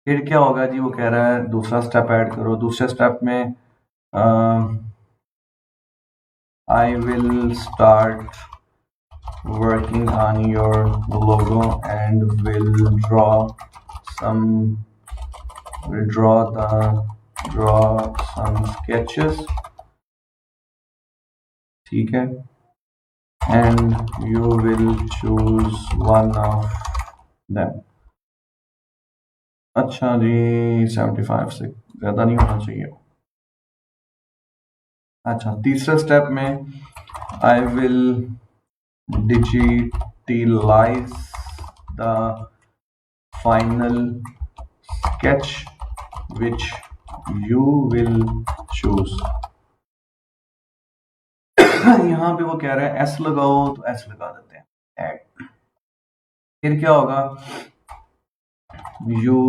फिर क्या होगा जी, वो कह रहा है दूसरा स्टेप ऐड करो। दूसरे स्टेप में I will start working on your logo and some draw some sketches, ठीक है, and you will choose one of them। अच्छा जी, 75 से ज्यादा नहीं होना चाहिए। अच्छा, तीसरे स्टेप में I will digitalize the final sketch which you will choose। यहाँ पे वो कह रहा है एस लगाओ, तो एस लगा देते हैं, ऐड। फिर क्या होगा, you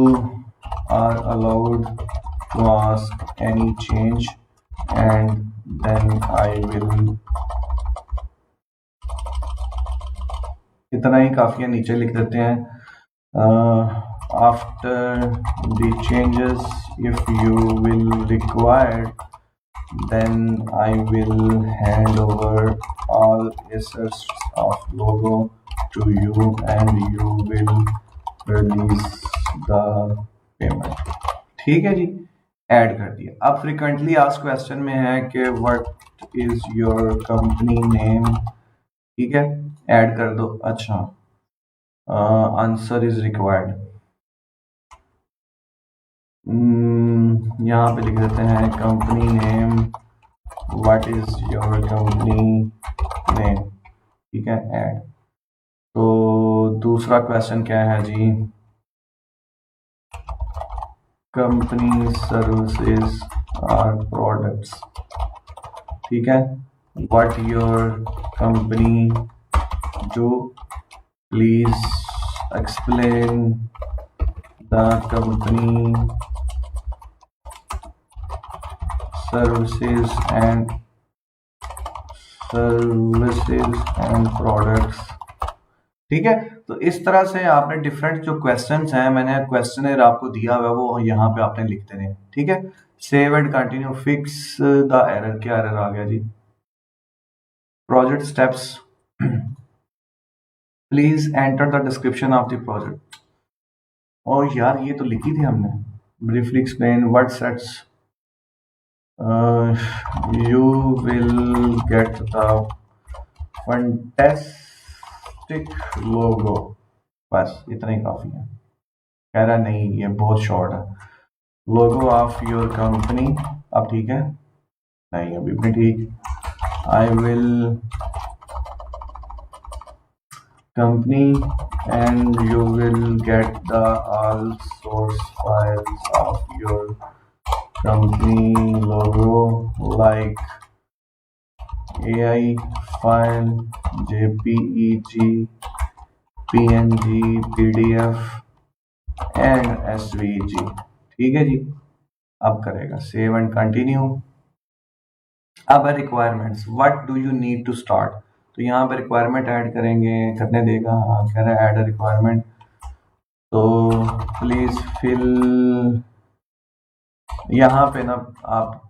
are allowed to ask any change and then I will, इतना ही काफी है, नीचे लिख देते हैं after the changes if you will required then I will hand over all assets of logo to you and you will release the payment। ठीक है जी, add कर दिया। अब फ्रिक्वेंटली आस्क्ड क्वेश्चन में है कि what is your company name, ठीक है, ऐड कर दो। अच्छा, आंसर इज रिक्वायर्ड, यहाँ पे लिख देते हैं company name, what is your company name, ठीक है, ऐड। तो दूसरा क्वेश्चन क्या है जी, कंपनी सर्विसेज और प्रोडक्ट्स, ठीक है, what your company do, please explain the company services and products, ठीक है। तो इस तरह से आपने डिफरेंट जो क्वेश्चंस हैं, मैंने क्वेश्चनर आपको दिया हुआ है वो यहाँ पे आपने लिख देने हैं, ठीक है। Save and continue, fix the error, क्या एरर आ गया जी, project steps, please enter the description of the project. और यार ये तो लिखी थी हमने, briefly explain what sets you will get the fantastic logo। बस इतना ही काफी है। कह रहा नहीं ये बहुत शॉर्ट है, लोगो ऑफ योर कंपनी। अब ठीक है, नहीं अभी भी ठीक। I will company and you will get the all source files of your company logo like AI file, JPEG, PNG, PDF and SVG। ठीक है जी, अब करेगा सेव एंड कंटिन्यू। अब है requirements, what do you need to start. तो यहाँ पे requirement add करेंगे, करने देगा, हाँ कह रहा है ऐड अ रिक्वायरमेंट। तो प्लीज फिल, यहाँ पे ना आप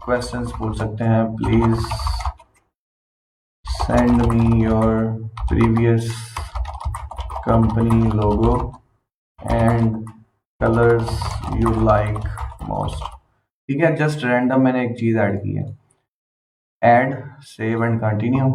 क्वेश्चंस पूछ सकते हैं, please send me your previous company logo and colours you like most. ठीक है, जस्ट रैंडम मैंने एक चीज ऐड की है, ऐड, सेव एंड कंटिन्यू।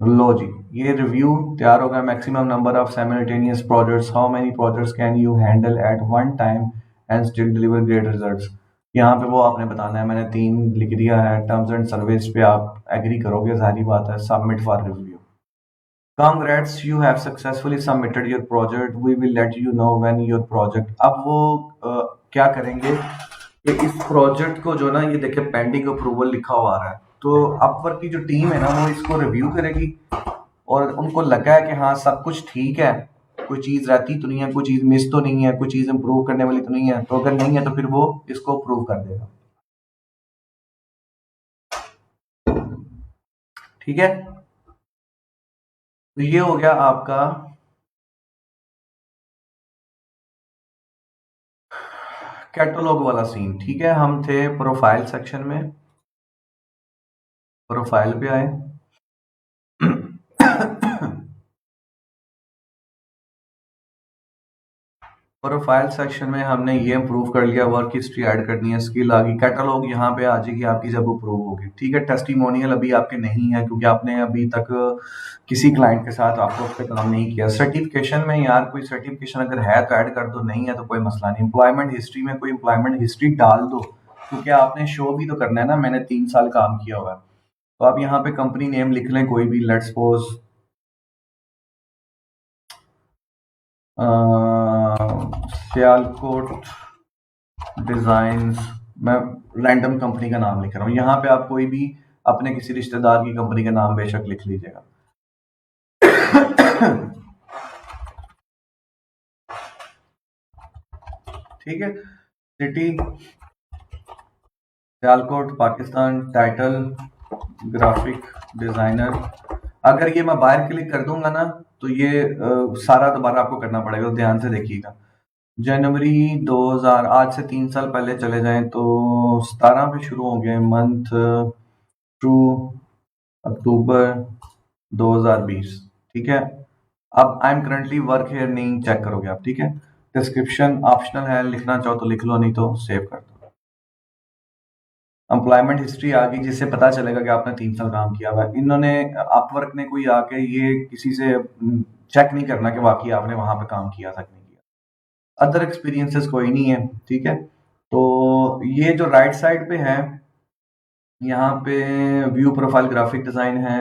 लो जी, ये रिव्यू तैयार होगा। Maximum number of simultaneous projects, how many projects can you handle at one time and still deliver great results. यहाँ पे वो आपने बताना है, मैंने 3 लिख दिया है। टर्म्स एंड सर्विस पे आप एग्री करोगे, सारी बात है। Submit for review. Congrats, you have successfully submitted your project. We will let you know when your project। अब वो क्या करेंगे कि इस प्रोजेक्ट को जो ना, ये देखिए पेंडिंग अप्रूवल लिखा हुआ आ रहा है, तो अपवर्क की जो टीम है ना वो इसको रिव्यू करेगी और उनको लगा है कि हाँ सब कुछ ठीक है, कोई चीज रहती तो नहीं है, कोई चीज मिस तो नहीं है, कोई चीज इम्प्रूव करने वाली तो नहीं है, तो अगर नहीं है तो फिर वो इसको अप्रूव कर देगा। ठीक है, तो ये हो गया आपका कैटलॉग वाला सीन। ठीक है, हम थे प्रोफाइल सेक्शन में, प्रोफाइल पे आए। प्रोफाइल सेक्शन में हमने ये इम्प्रूव कर लिया, वर्क हिस्ट्री ऐड करनी है, स्किल आ गई, कैटलॉग यहाँ पे आ जाएगी आपकी जब अप्रूव होगी। ठीक है, टेस्टिमोनियल अभी आपके नहीं है क्योंकि आपने अभी तक किसी क्लाइंट के साथ आपको उस पर काम नहीं किया। सर्टिफिकेशन में यार कोई सर्टिफिकेशन अगर है तो ऐड कर दो, नहीं है तो कोई मसला नहीं। एम्प्लॉयमेंट हिस्ट्री में कोई एम्प्लॉयमेंट हिस्ट्री डाल दो, क्योंकि आपने शो भी तो करना है ना, मैंने 3 साल काम किया हुआ है। तो आप यहाँ पे कंपनी नेम लिख लें कोई भी, लेट्स सपोज सियालकोट डिजाइन्स। मैं रैंडम कंपनी का नाम लिख रहा हूँ, यहाँ पे आप कोई भी अपने किसी रिश्तेदार की कंपनी का नाम बेशक लिख लीजिएगा। ठीक है, city Sialkot Pakistan, title graphic designer. अगर ये मैं बाहर क्लिक कर दूंगा ना तो ये सारा दोबारा आपको करना पड़ेगा, तो ध्यान से देखिएगा। जनवरी 2000, आज से 3 साल पहले चले जाएं तो 17 पे शुरू हो गए मंथ, टू अक्टूबर 2020। ठीक है, अब I am currently work here नहीं चेक करोगे आप। ठीक है, डिस्क्रिप्शन ऑप्शनल है, लिखना चाहो तो लिख लो, नहीं तो सेव कर दो। एम्प्लॉयमेंट हिस्ट्री आ गई, जिससे पता चलेगा कि आपने 3 साल काम किया हुआ है। इन्होंने अपवर्क ने कोई आके ये किसी से चेक नहीं करना कि वाकई आपने वहां पे काम किया था कि नहीं किया। अदर एक्सपीरियंसेस कोई नहीं है। ठीक है, तो ये जो राइट साइड पे है, यहाँ पे व्यू प्रोफाइल ग्राफिक डिजाइन है,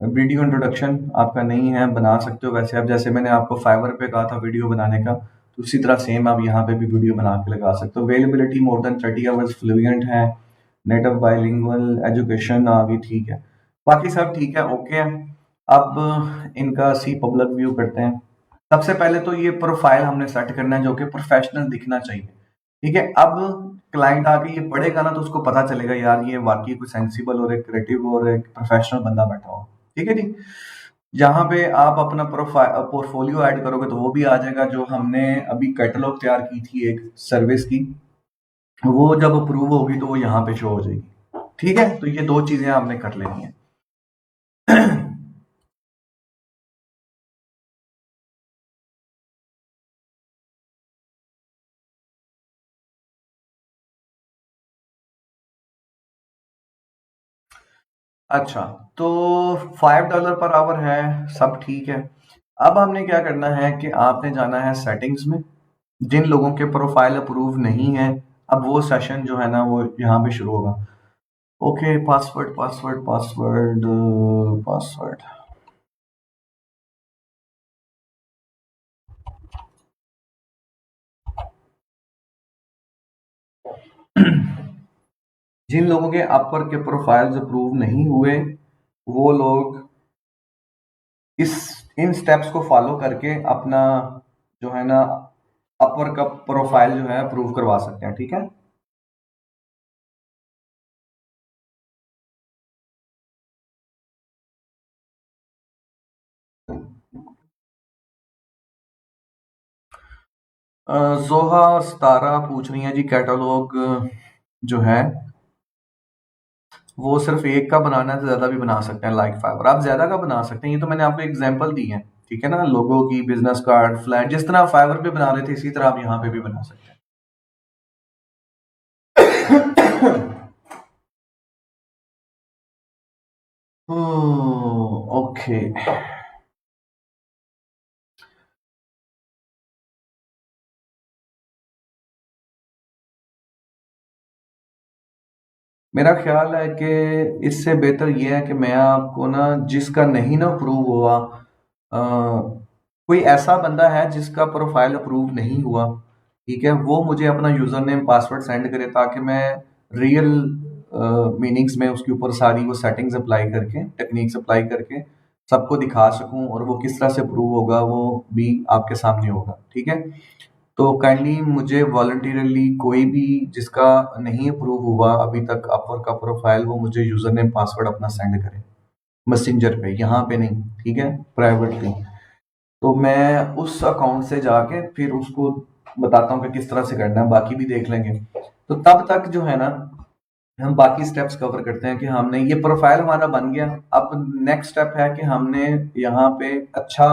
वीडियो इंट्रोडक्शन आपका नहीं है, बना सकते हो वैसे आप, जैसे मैंने आपको फाइवर पे कहा था वीडियो बनाने का, तो उसी तरह सेम आप यहाँ पे भी वीडियो बना के लगा सकते हो। Availability more than 30 hours, fluent है, नेटिव बाइलिंगुअल, एजुकेशन आ गई। ठीक है, बाकी सब ठीक है, ओके है। अब इनका सी पब्लिक व्यू करते हैं। सबसे पहले तो ये प्रोफाइल हमने सेट करना है जो कि प्रोफेशनल दिखना चाहिए। ठीक है, अब क्लाइंट आके ये पढ़ेगा ना तो उसको पता चलेगा यार ये वाकई कोई सेंसिबल और एक क्रिएटिव और एक प्रोफेशनल बंदा बैठा हो। ठीक है जी, जहाँ पे आप अपना प्रोफाइल पोर्टफोलियो ऐड करोगे तो वो भी आ जाएगा। जो हमने अभी कैटलॉग तैयार की थी एक सर्विस की, वो जब अप्रूव होगी तो वो यहाँ पे शो हो जाएगी। ठीक है, तो ये 2 चीजें आपने कर लेनी है। अच्छा, तो $5 पर आवर है, सब ठीक है। अब हमने क्या करना है कि आपने जाना है सेटिंग्स में, जिन लोगों के प्रोफाइल अप्रूव नहीं है, अब वो सेशन जो है ना वो यहाँ पे शुरू होगा। Okay, password password password password. जिन लोगों के अपवर्क के प्रोफाइल्स अप्रूव नहीं हुए, वो लोग इस इन स्टेप्स को फॉलो करके अपना जो है ना अपवर्क का प्रोफाइल जो है अप्रूव करवा सकते हैं। ठीक है। जोहा और सतारा पूछ रही हैं जी, कैटलॉग जो है वो सिर्फ एक का बनाना है तो ज्यादा भी बना सकते हैं, लाइक फाइवर आप ज्यादा का बना सकते हैं। ये तो मैंने आपको एग्जांपल दी है, ठीक है ना, लोगों की, बिजनेस कार्ड, फ्लैट, जिस तरह आप फाइवर पे बना रहे थे इसी तरह आप यहाँ पे भी बना सकते हैं। ओके। मेरा ख्याल है कि इससे बेहतर ये है कि मैं आपको ना, जिसका नहीं ना अप्रूव हुआ, कोई ऐसा बंदा है जिसका प्रोफाइल अप्रूव नहीं हुआ, ठीक है, वो मुझे अपना यूजर नेम पासवर्ड सेंड करे ताकि मैं रियल मीनिंग्स में उसके ऊपर सारी वो सेटिंग्स अप्लाई करके, टेक्निक्स अप्लाई करके सबको दिखा सकूं, और वो किस तरह से अप्रूव होगा वो भी आपके सामने होगा। ठीक है। तो काइंडली मुझे वॉलंटियरली कोई भी जिसका नहीं अप्रूव हुआ अभी तक अपवर्क का प्रोफाइल, वो मुझे यूजर नेम पासवर्ड अपना सेंड करे मैसेंजर पे, यहाँ पे नहीं, ठीक है, प्राइवेटली। तो मैं उस अकाउंट से जाके फिर उसको बताता हूँ कि किस तरह से करना है, बाकी भी देख लेंगे। तो तब तक जो है ना हम बाकी स्टेप्स कवर करते हैं कि हमने ये प्रोफाइल हमारा बन गया। अब नेक्स्ट स्टेप है कि हमने यहाँ पे अच्छा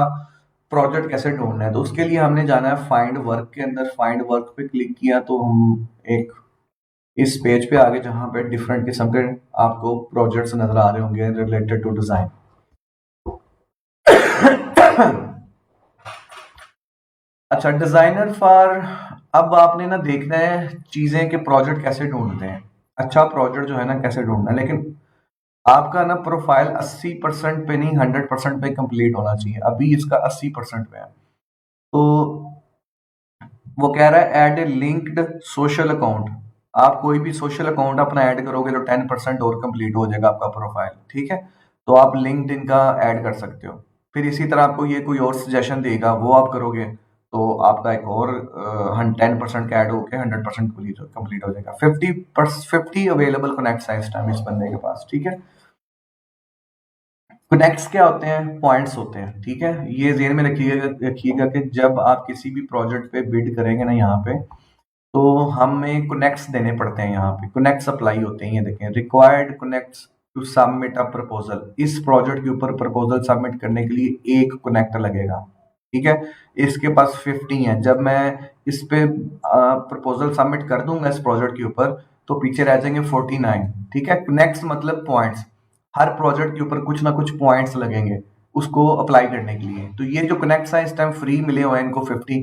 प्रोजेक्ट कैसे ढूंढना है। तो उसके लिए हमने जाना है फाइंड वर्क के अंदर। फाइंड वर्क पे क्लिक किया तो हम एक इस पेज पे आगे जहाँ पे डिफरेंट किस्म के आपको प्रोजेक्ट्स नजर आ रहे होंगे रिलेटेड टू डिजाइन। अच्छा, डिजाइनर फॉर, अब आपने ना देखना है चीजें के प्रोजेक्ट कैसे ढूंढते हैं, अच्छा प्रोजेक्ट जो है ना कैसे ढूंढना है। लेकिन आपका ना प्रोफाइल 80% पे नहीं 100% पे कंप्लीट होना चाहिए। अभी इसका 80% पे है। तो वो कह रहा है add a linked social account. आप कोई भी सोशल अकाउंट अपना ऐड करोगे तो 10% और कंप्लीट हो जाएगा आपका प्रोफाइल। ठीक है। तो आप लिंक्डइन का ऐड कर सकते हो। फिर इसी तरह आपको ये कोई और सजेशन देगा, वो आप करोगे तो आपका एक और 10% का ऐड होकर 100% कंप्लीट हो जाएगा। 50 अवेलेबल कनेक्ट है इस टाइम इस बंदे के पास। ठीक है। कनेक्ट्स क्या होते हैं? पॉइंट्स होते हैं। ठीक है। ये ज़हन में रखिएगा कि जब आप किसी भी प्रोजेक्ट पे बिड करेंगे ना यहाँ पे, तो हमें कनेक्ट्स देने पड़ते हैं। यहाँ पे कनेक्ट्स अप्लाई होते हैं। ये देखें, required connects to submit a proposal. इस प्रोजेक्ट के ऊपर प्रपोजल सबमिट करने के लिए एक कनेक्ट लगेगा। ठीक है। इसके पास 50 है। जब मैं इस पे प्रपोजल सबमिट कर दूंगा इस प्रोजेक्ट के ऊपर, तो पीछे रह जाएंगे 49। ठीक है। कनेक्ट्स मतलब पॉइंट्स। हर प्रोजेक्ट के ऊपर कुछ ना कुछ पॉइंट्स लगेंगे उसको अप्लाई करने के लिए। तो ये जो कनेक्ट्स हैं इस टाइम फ्री मिले हुए हैं इनको 50।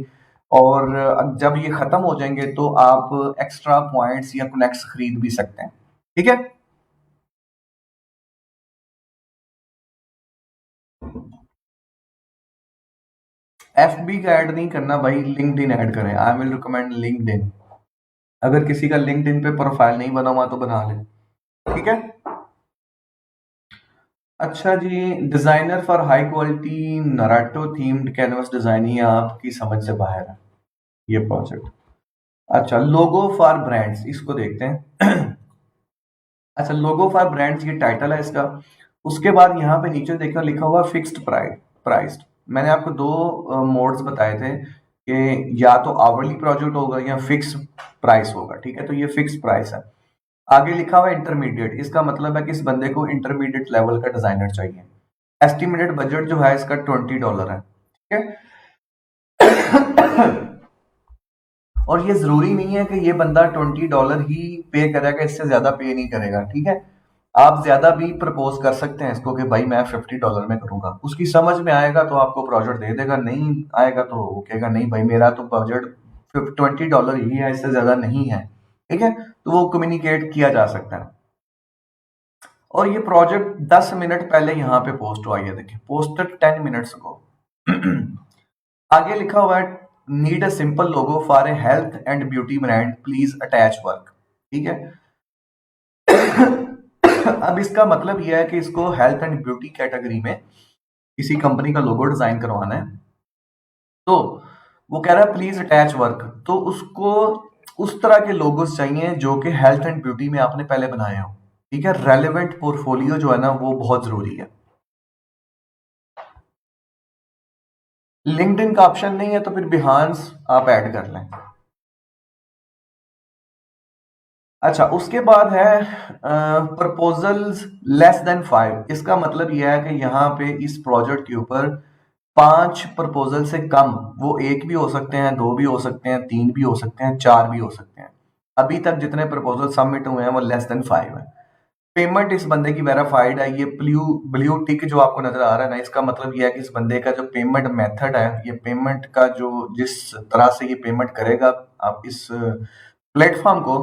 और जब ये खत्म हो जाएंगे तो आप एक्स्ट्रा पॉइंट्स या कनेक्ट्स खरीद भी सकते हैं। ठीक है। एफबी का ऐड नहीं करना भाई, लिंक्डइन ऐड करें। I will recommend LinkedIn. अगर किसी का लिंक्डइन पे प्रोफाइल नहीं बना हुआ तो बना ले। ठीक है। अच्छा जी, designer for high quality Naruto themed canvas design, ये आपकी समझ से बाहर है ये प्रोजेक्ट। अच्छा, लोगो फॉर ब्रांड्स, इसको देखते हैं। अच्छा, लोगो फॉर ब्रांड्स ये टाइटल है इसका। उसके बाद यहाँ पे नीचे देखना लिखा हुआ फिक्स्ड प्राइस्ड। मैंने आपको दो मोड्स बताए थे कि या तो आवरली प्रोजेक्ट होगा या फिक्स प्राइस होगा। ठीक है। तो ये फिक्स प्राइस है। आगे लिखा हुआ इंटरमीडिएट, इसका मतलब है कि इस बंदे को इंटरमीडिएट लेवल का डिजाइनर चाहिए। एस्टिमेटेड बजट जो है इसका $20 है। ठीक है। और ये जरूरी नहीं है कि ये बंदा $20 ही पे करेगा, इससे ज्यादा पे नहीं करेगा। ठीक है। आप ज्यादा भी प्रपोज कर सकते हैं इसको कि भाई मैं $50 में करूंगा। उसकी समझ में आएगा तो आपको प्रोजेक्ट दे देगा, नहीं आएगा तो वो कहेगा नहीं भाई मेरा तो बजट $20 ही है, इससे ज्यादा नहीं है। ठीक है। तो वो कम्युनिकेट किया जा सकता है। और ये प्रोजेक्ट 10 मिनट पहले यहाँ पे पोस्ट हुआ है, देखिए पोस्टेड 10 मिनट्स को। आगे लिखा हुआ है need a simple logo for a health and beauty brand, please attach work. ठीक है। अब इसका मतलब यह है कि इसको हेल्थ एंड ब्यूटी कैटेगरी में किसी कंपनी का लोगो डिजाइन करवाना है, तो वो कह रहा है प्लीज अटैच वर्क, तो उसको उस तरह के लोगोस चाहिए जो कि हेल्थ एंड ब्यूटी में आपने पहले बनाए हो। ठीक है, रेलेवेंट पोर्टफोलियो जो है ना वो बहुत जरूरी है। लिंक्डइन का ऑप्शन नहीं है तो फिर बिहांस आप ऐड कर लें। अच्छा, उसके बाद है प्रपोजल्स लेस देन 5। इसका मतलब यह है कि यहाँ पे इस प्रोजेक्ट के ऊपर 5 प्रपोजल से कम, वो एक भी हो सकते हैं, दो भी हो सकते हैं, तीन भी हो सकते हैं, चार भी हो सकते हैं। अभी तक जितने प्रपोजल सबमिट हुए हैं वो लेस देन 5 है। पेमेंट इस बंदे की वेरीफाइड है। ये ब्लू ब्लू टिक जो आपको नजर आ रहा है ना, इसका मतलब यह है कि इस बंदे का जो पेमेंट मेथड है, ये पेमेंट का जो जिस तरह से ये पेमेंट करेगा आप इस प्लेटफॉर्म को,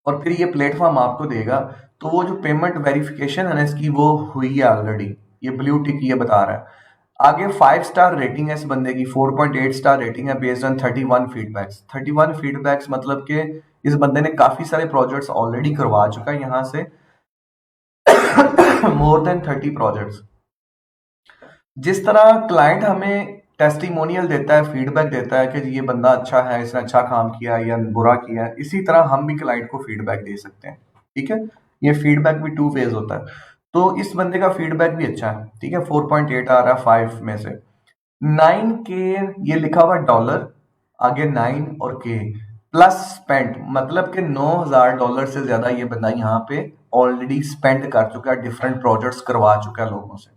और फिर ये प्लेटफॉर्म आपको देगा, तो वो जो पेमेंट वेरिफिकेशन है ना इसकी वो हुई है ऑलरेडी। ये ब्लू टिक ये बता रहा है। आगे 5 स्टार रेटिंग है इस बंदे की, 4.8 स्टार रेटिंग है बेस्ड ऑन 31 फीडबैक्स। 31 फीडबैक्स मतलब कि इस बंदे ने काफी सारे प्रोजेक्ट्स ऑलरेडी करवा चुका है यहाँ से, मोर देन 30 प्रोजेक्ट्स। जिस तरह क्लाइंट हमें टेस्टिमोनियल देता है, फीडबैक देता है कि ये बंदा अच्छा है, इसने अच्छा काम किया या बुरा किया, इसी तरह हम भी क्लाइंट को फीडबैक दे सकते हैं। ठीक है, ये फीडबैक भी 2 फेज होता है। तो इस बंदे का फीडबैक भी अच्छा है। ठीक है, 4.8 आ रहा है 5 में से। 9 के ये लिखा हुआ डॉलर, आगे 9 और के प्लस स्पेंड, मतलब कि $9,000 से ज्यादा ये बंदा यहाँ पे ऑलरेडी स्पेंड कर चुका है, डिफरेंट प्रोजेक्ट्स करवा चुका है लोगों से।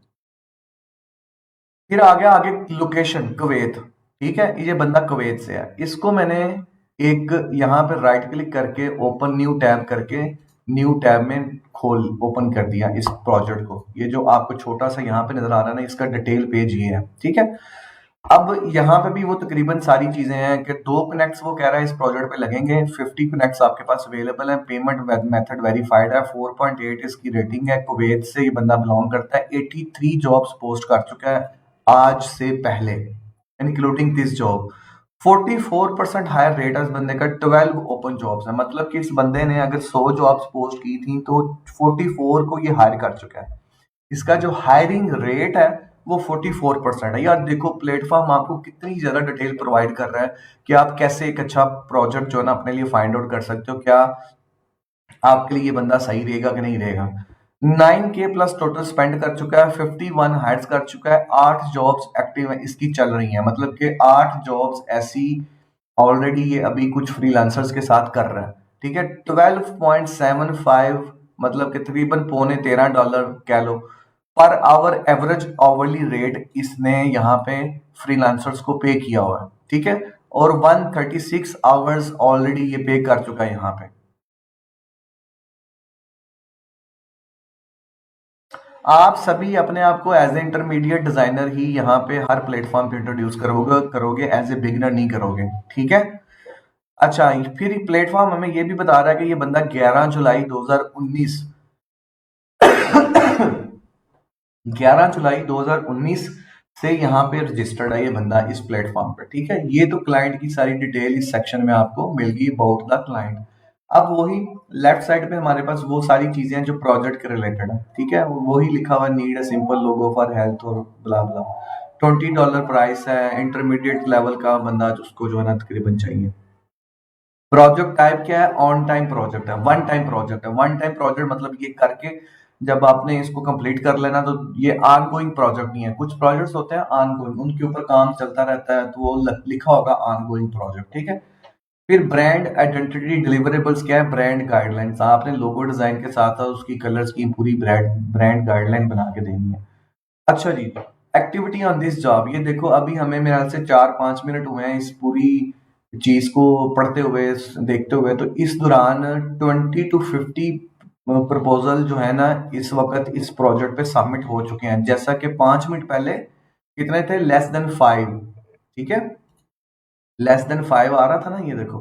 फिर आ गया आगे लोकेशन कुवैत। ठीक है, ये बंदा कुवैत से है। इसको मैंने एक यहाँ पे राइट क्लिक करके ओपन न्यू टैब करके न्यू टैब में खोल ओपन कर दिया इस प्रोजेक्ट को। ये जो आपको छोटा सा यहाँ पे नजर आ रहा है ना, इसका डिटेल पेज ये है। ठीक है, अब यहाँ पे भी वो तकरीबन सारी चीजें हैं कि 2 कनेक्ट्स वो कह रहा है इस प्रोजेक्ट पे लगेंगे, 50 कनेक्ट्स आपके पास अवेलेबल है, पेमेंट मेथड वेरीफाइड है, 4.8 इसकी रेटिंग है, कुवैत से ये बंदा बिलोंग करता है, 83 जॉब्स पोस्ट कर चुका है आज से पहले, including this job. 44% higher rate है इस बंदे का, 12 ओपन जॉब्स है, मतलब कि इस बंदे ने अगर 100 जॉब्स पोस्ट की थी तो 44 को ये हायर कर चुका है। इसका जो हायरिंग रेट है वो 44% है। यार देखो, प्लेटफॉर्म आपको कितनी ज्यादा डिटेल प्रोवाइड कर रहा है कि आप कैसे एक अच्छा प्रोजेक्ट जो है ना अपने लिए फाइंड आउट कर सकते हो, क्या आपके लिए ये बंदा सही रहेगा कि नहीं रहेगा। 9K प्लस टोटल स्पेंड कर चुका है, 51 हायर्स कर चुका है, 8 जॉब्स एक्टिव है इसकी चल रही हैं, मतलब कि 8 जॉब्स ऐसी ऑलरेडी ये अभी कुछ फ्रीलांसर्स के साथ कर रहा है। ठीक है, 12.75 मतलब कि तकरीबन $13.25 कह लो per hour average hourly rate इसने यहाँ पे फ्रीलांसर्स को पे किया हुआ है। ठीक है, और 136 आवर्स ऑलरेडी ये पे कर चुका है यहाँ पे। आप सभी अपने आप को एज ए इंटरमीडिएट डिजाइनर ही यहाँ पे हर प्लेटफॉर्म पे इंट्रोड्यूस करोगे एज ए बिगिनर नहीं करोगे। ठीक है, अच्छा फिर प्लेटफॉर्म हमें ये भी बता रहा है कि ये बंदा 11 जुलाई 2019 11 जुलाई 2019 से यहाँ पे रजिस्टर्ड है ये बंदा इस प्लेटफॉर्म पे। ठीक है, ये तो क्लाइंट की सारी डिटेल इस सेक्शन में आपको मिल गई अबाउट द क्लाइंट। अब वही लेफ्ट साइड पे हमारे पास वो सारी चीजें जो प्रोजेक्ट के रिलेटेड है। ठीक है, वही लिखा हुआ need a simple logo for health और ब्ला ब्ला। $20 प्राइस है, इंटरमीडिएट लेवल का बंदा उसको जो है ना तकरीबन चाहिए। प्रोजेक्ट टाइप क्या है, ऑन टाइम प्रोजेक्ट है, वन टाइम प्रोजेक्ट है। वन टाइम प्रोजेक्ट मतलब ये करके जब आपने इसको कंप्लीट कर लेना तो ये ऑन गोइंग प्रोजेक्ट नहीं है। कुछ प्रोजेक्ट्स होते हैं ऑन गोइंग, उनके ऊपर काम चलता रहता है तो वो लिखा होगा ऑन गोइंग प्रोजेक्ट। ठीक है, फिर ब्रांड आइडेंटिटी डिलीवरेबल्स क्या है, ब्रांड गाइडलाइंस। आपने लोगो डिजाइन के साथ साथ उसकी कलर्स की पूरी ब्रांड गाइडलाइन बना के देनी है। अच्छा जी, एक्टिविटी ऑन दिस जॉब, ये देखो अभी हमें मेरे ख्याल से 4-5 मिनट हुए हैं इस पूरी चीज को पढ़ते हुए देखते हुए, तो इस दौरान 20 to 50 प्रपोजल जो है ना इस वक्त इस प्रोजेक्ट पे सबमिट हो चुके हैं। जैसा कि 5 मिनट पहले कितने थे, लेस देन 5। ठीक है, लेस देन 5 आ रहा था ना, ये देखो।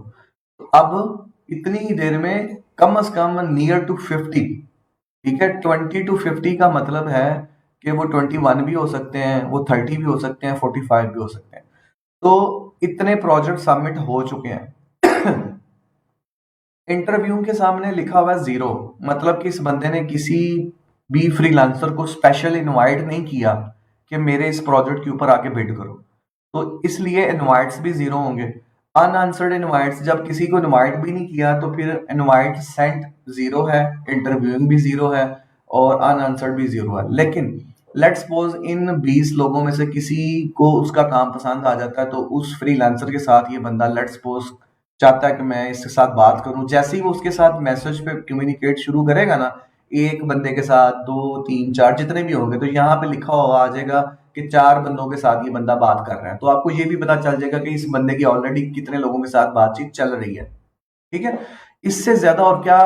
तो अब इतनी ही देर में कम से कम नियर टू 50। ठीक है, 20 to 50 का मतलब है कि वो 21 भी हो सकते हैं, वो 30 भी हो सकते हैं, 45 भी हो सकते हैं। तो इतने प्रोजेक्ट सबमिट हो चुके हैं। इंटरव्यू के सामने लिखा हुआ है 0, मतलब कि इस बंदे ने किसी भी फ्रीलांसर को स्पेशल इनवाइट नहीं किया कि मेरे इस प्रोजेक्ट के ऊपर आके बिड करो, तो इसलिए इनवाइट्स भी 0 होंगे। अनआंसर्ड इनवाइट्स, जब किसी को इनवाइट भी नहीं किया तो फिर इनवाइट सेंट 0 है, इंटरव्यूइंग भी 0 है और अनआंसर्ड भी 0 है। लेकिन लेट्स सपोज इन 20 लोगों में से किसी को उसका काम पसंद आ जाता है, तो उस फ्रीलांसर के साथ ये बंदा लेट्स सपोज चाहता है कि मैं इसके साथ बात करूं। जैसे ही वो उसके साथ मैसेज पे कम्युनिकेट शुरू करेगा ना, एक बंदे के साथ 2 3 4 जितने भी होंगे, तो यहाँ पे लिखा हुआ आ जाएगा कि 4 बंदों के साथ ये बंदा बात कर रहा है, तो आपको ये भी पता चल जाएगा कि इस बंदे की ऑलरेडी कितने लोगों के साथ बातचीत चल रही है। ठीक है, इससे ज्यादा और क्या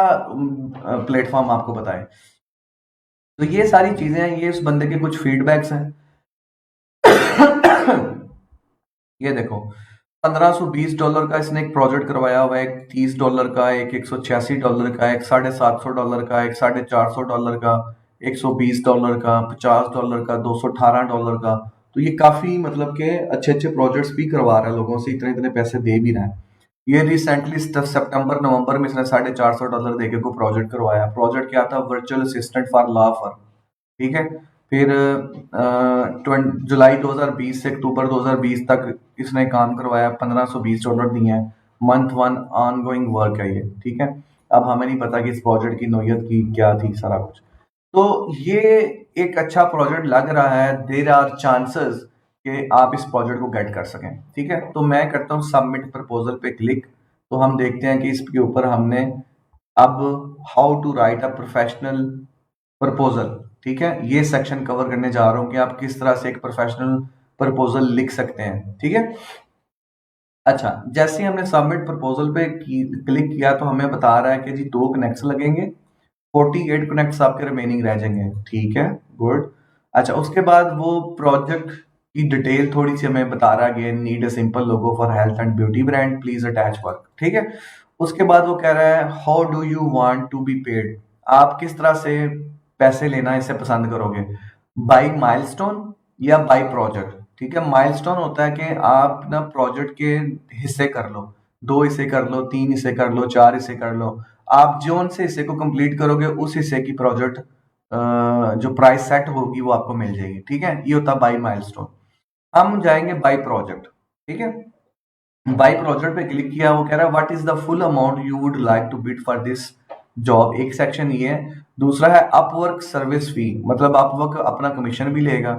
प्लेटफॉर्म आपको बताए। तो ये सारी चीजें हैं, ये उस बंदे के कुछ फीडबैक्स हैं। ये देखो, $1520 का इसने एक प्रोजेक्ट करवाया हुआ है, एक $30 का, एक $186 का, एक $750 का, एक $450 का, $120 का, $50 का, $218 का। तो ये काफी मतलब के अच्छे अच्छे प्रोजेक्ट्स भी करवा रहा है लोगों से, इतने इतने पैसे दे भी रहा है। ये रिसेंटली सितंबर नवंबर में इसने $450 देके को प्रोजेक्ट करवाया। प्रोजेक्ट क्या था? Virtual assistant for law firm. ठीक है, फिर जुलाई 2020 से अक्टूबर 2020 तक इसने काम करवाया, $1520 दिए हैं। मंथ 1 ऑन गोइंग वर्क है ये। ठीक है, अब हमें नहीं पता कि इस प्रोजेक्ट की नोयत की क्या थी सारा कुछ। तो ये एक अच्छा प्रोजेक्ट लग रहा है, देर आर चांसेस कि आप इस प्रोजेक्ट को गेट कर सकें। ठीक है, तो मैं करता हूँ सबमिट प्रपोजल पे क्लिक। तो हम देखते हैं कि इसके ऊपर हमने अब how to write a professional proposal, ठीक है, ये सेक्शन कवर करने जा रहा हूं कि आप किस तरह से एक प्रोफेशनल प्रपोजल लिख सकते हैं। ठीक है, अच्छा, जैसे ही हमने सबमिट प्रपोजल पे क्लिक किया तो हमें बता रहा है कि जी 2 कनेक्ट्स लगेंगे, 48 कनेक्ट्स आपके रिमेनिंग रह जाएंगे। ठीक है, गुड। अच्छा, उसके बाद वो प्रोजेक्ट की डिटेल थोड़ी सी हमें बता रहा है, need a simple logo for health and beauty brand, please attach work. ठीक है, उसके बाद वो कह रहा है how do you want to be paid, आप किस तरह से पैसे लेना इसे पसंद करोगे, बाई माइलस्टोन या बाई प्रोजेक्ट। ठीक है, माइलस्टोन होता है कि आप ना प्रोजेक्ट के हिस्से कर लो, 2 हिस्से कर लो, 3 हिस्से कर लो, 4 हिस्से कर लो। आप जोन से हिस्से को कंप्लीट करोगे उस हिस्से की प्रोजेक्ट जो प्राइस सेट होगी वो आपको मिल जाएगी। ठीक है, ये होता है बाई माइलस्टोन। हम जाएंगे बाई प्रोजेक्ट। ठीक है, बाई प्रोजेक्ट पे क्लिक किया, वो कह रहा है what is the full amount you would like to bid for this job. एक सेक्शन ये है। दूसरा है अपवर्क सर्विस फी, मतलब अपवर्क अपना कमीशन भी लेगा।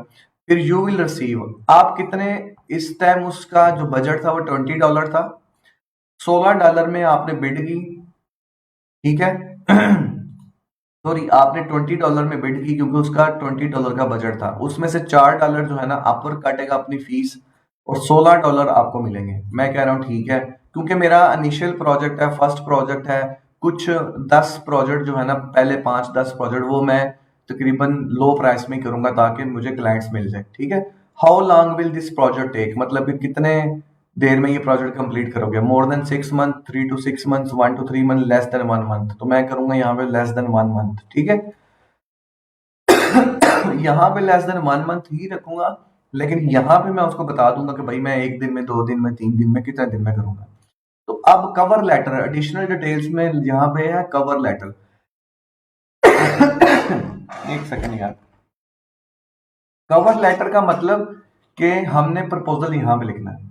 फिर यू विल रिसीव, आप कितने, इस टाइम उसका जो बजट था वो $20 था, $16 में आपने बिड की। ठीक है, सॉरी, आपने $20 में बिड की क्योंकि उसका $20 का बजट था, उसमें से $4 जो है ना अपवर्क काटेगा अपनी फीस और $16 आपको मिलेंगे। मैं कह रहा हूँ ठीक है, क्योंकि मेरा इनिशियल प्रोजेक्ट है, फर्स्ट प्रोजेक्ट है, कुछ 10 प्रोजेक्ट जो है ना, पहले 5-10 प्रोजेक्ट वो मैं तकरीबन लो प्राइस में करूंगा ताकि मुझे क्लाइंट्स मिल जाए। ठीक है, how long will this project take, मतलब कि कितने देर में ये प्रोजेक्ट कंप्लीट करोगे, more than 6 month, 3 to 6 month, 1 to 3 month, less than 1 month. तो मैं करूंगा यहाँ पे लेस देन 1 मंथ। ठीक है, यहाँ पे लेस देन 1 मंथ ही रखूंगा, लेकिन यहाँ पे मैं उसको बता दूंगा कि भाई मैं 1 दिन में, 2 दिन में, 3 दिन में, कितने दिन में करूंगा। तो अब कवर लेटर, एडिशनल डिटेल्स में यहाँ पे है कवर लेटर। एक सेकंड यार, कवर लेटर का मतलब कि हमने प्रपोजल यहाँ पे लिखना है।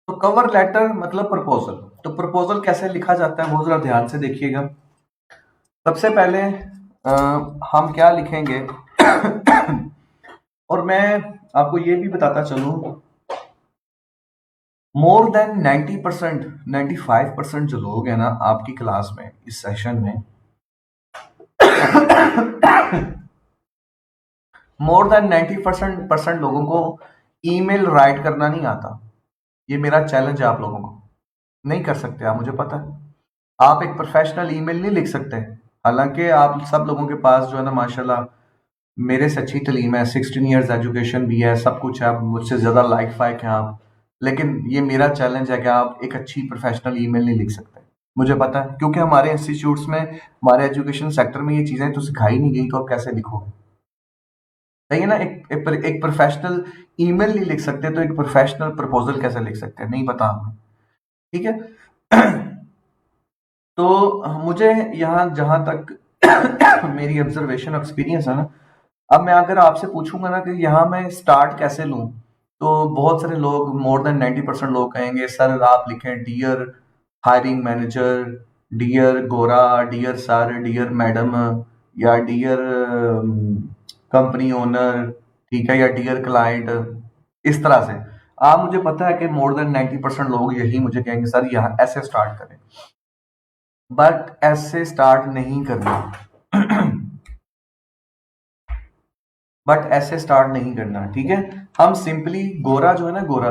तो कवर लेटर मतलब प्रपोजल। तो प्रपोजल कैसे लिखा जाता है वो जरा ध्यान से देखिएगा। सबसे पहले हम क्या लिखेंगे और मैं आपको ये भी बताता चलूं, मोर देन 90%, 95% जो लोग हैं ना आपकी क्लास में इस सेशन में, मोर देन 90% लोगों को ईमेल राइट करना नहीं आता। ये मेरा चैलेंज है आप लोगों को, नहीं कर सकते आप, मुझे पता है। आप एक प्रोफेशनल ईमेल नहीं लिख सकते, हालांकि आप सब लोगों के पास जो है ना माशाल्लाह मेरे से अच्छी तालीम है, 16 इयर्स एजुकेशन भी है, सब कुछ है, आप मुझसे ज़्यादा लाइक फाइक हैं आप, लेकिन ये मेरा चैलेंज है कि आप एक अच्छी प्रोफेशनल ईमेल नहीं लिख सकते। मुझे पता है, क्योंकि हमारे इंस्टीट्यूट्स में, हमारे एजुकेशन सेक्टर में ये चीजें तो सिखाई नहीं गई, तो आप कैसे लिखोगे? सही है ना? एक प्रोफेशनल ईमेल नहीं लिख सकते, तो एक प्रोफेशनल प्रपोजल कैसे लिख सकते हैं? नहीं पता हमें। ठीक है। तो मुझे यहाँ जहां तक मेरी ऑब्जर्वेशन एक्सपीरियंस है ना, अब मैं अगर आपसे पूछूंगा ना कि यहाँ मैं स्टार्ट कैसे लूँ, तो बहुत सारे लोग, मोर देन 90% लोग कहेंगे सर आप लिखें डियर हायरिंग मैनेजर, डियर गोरा, डियर सर, डियर मैडम, या डियर कंपनी ओनर, ठीक है, या डियर क्लाइंट, इस तरह से। आप, मुझे पता है कि मोर देन 90% लोग यही मुझे कहेंगे सर यहाँ ऐसे स्टार्ट करें, बट ऐसे स्टार्ट नहीं करना। बट ऐसे स्टार्ट नहीं करना, ठीक है? हम सिंपली गोरा जो है ना, गोरा,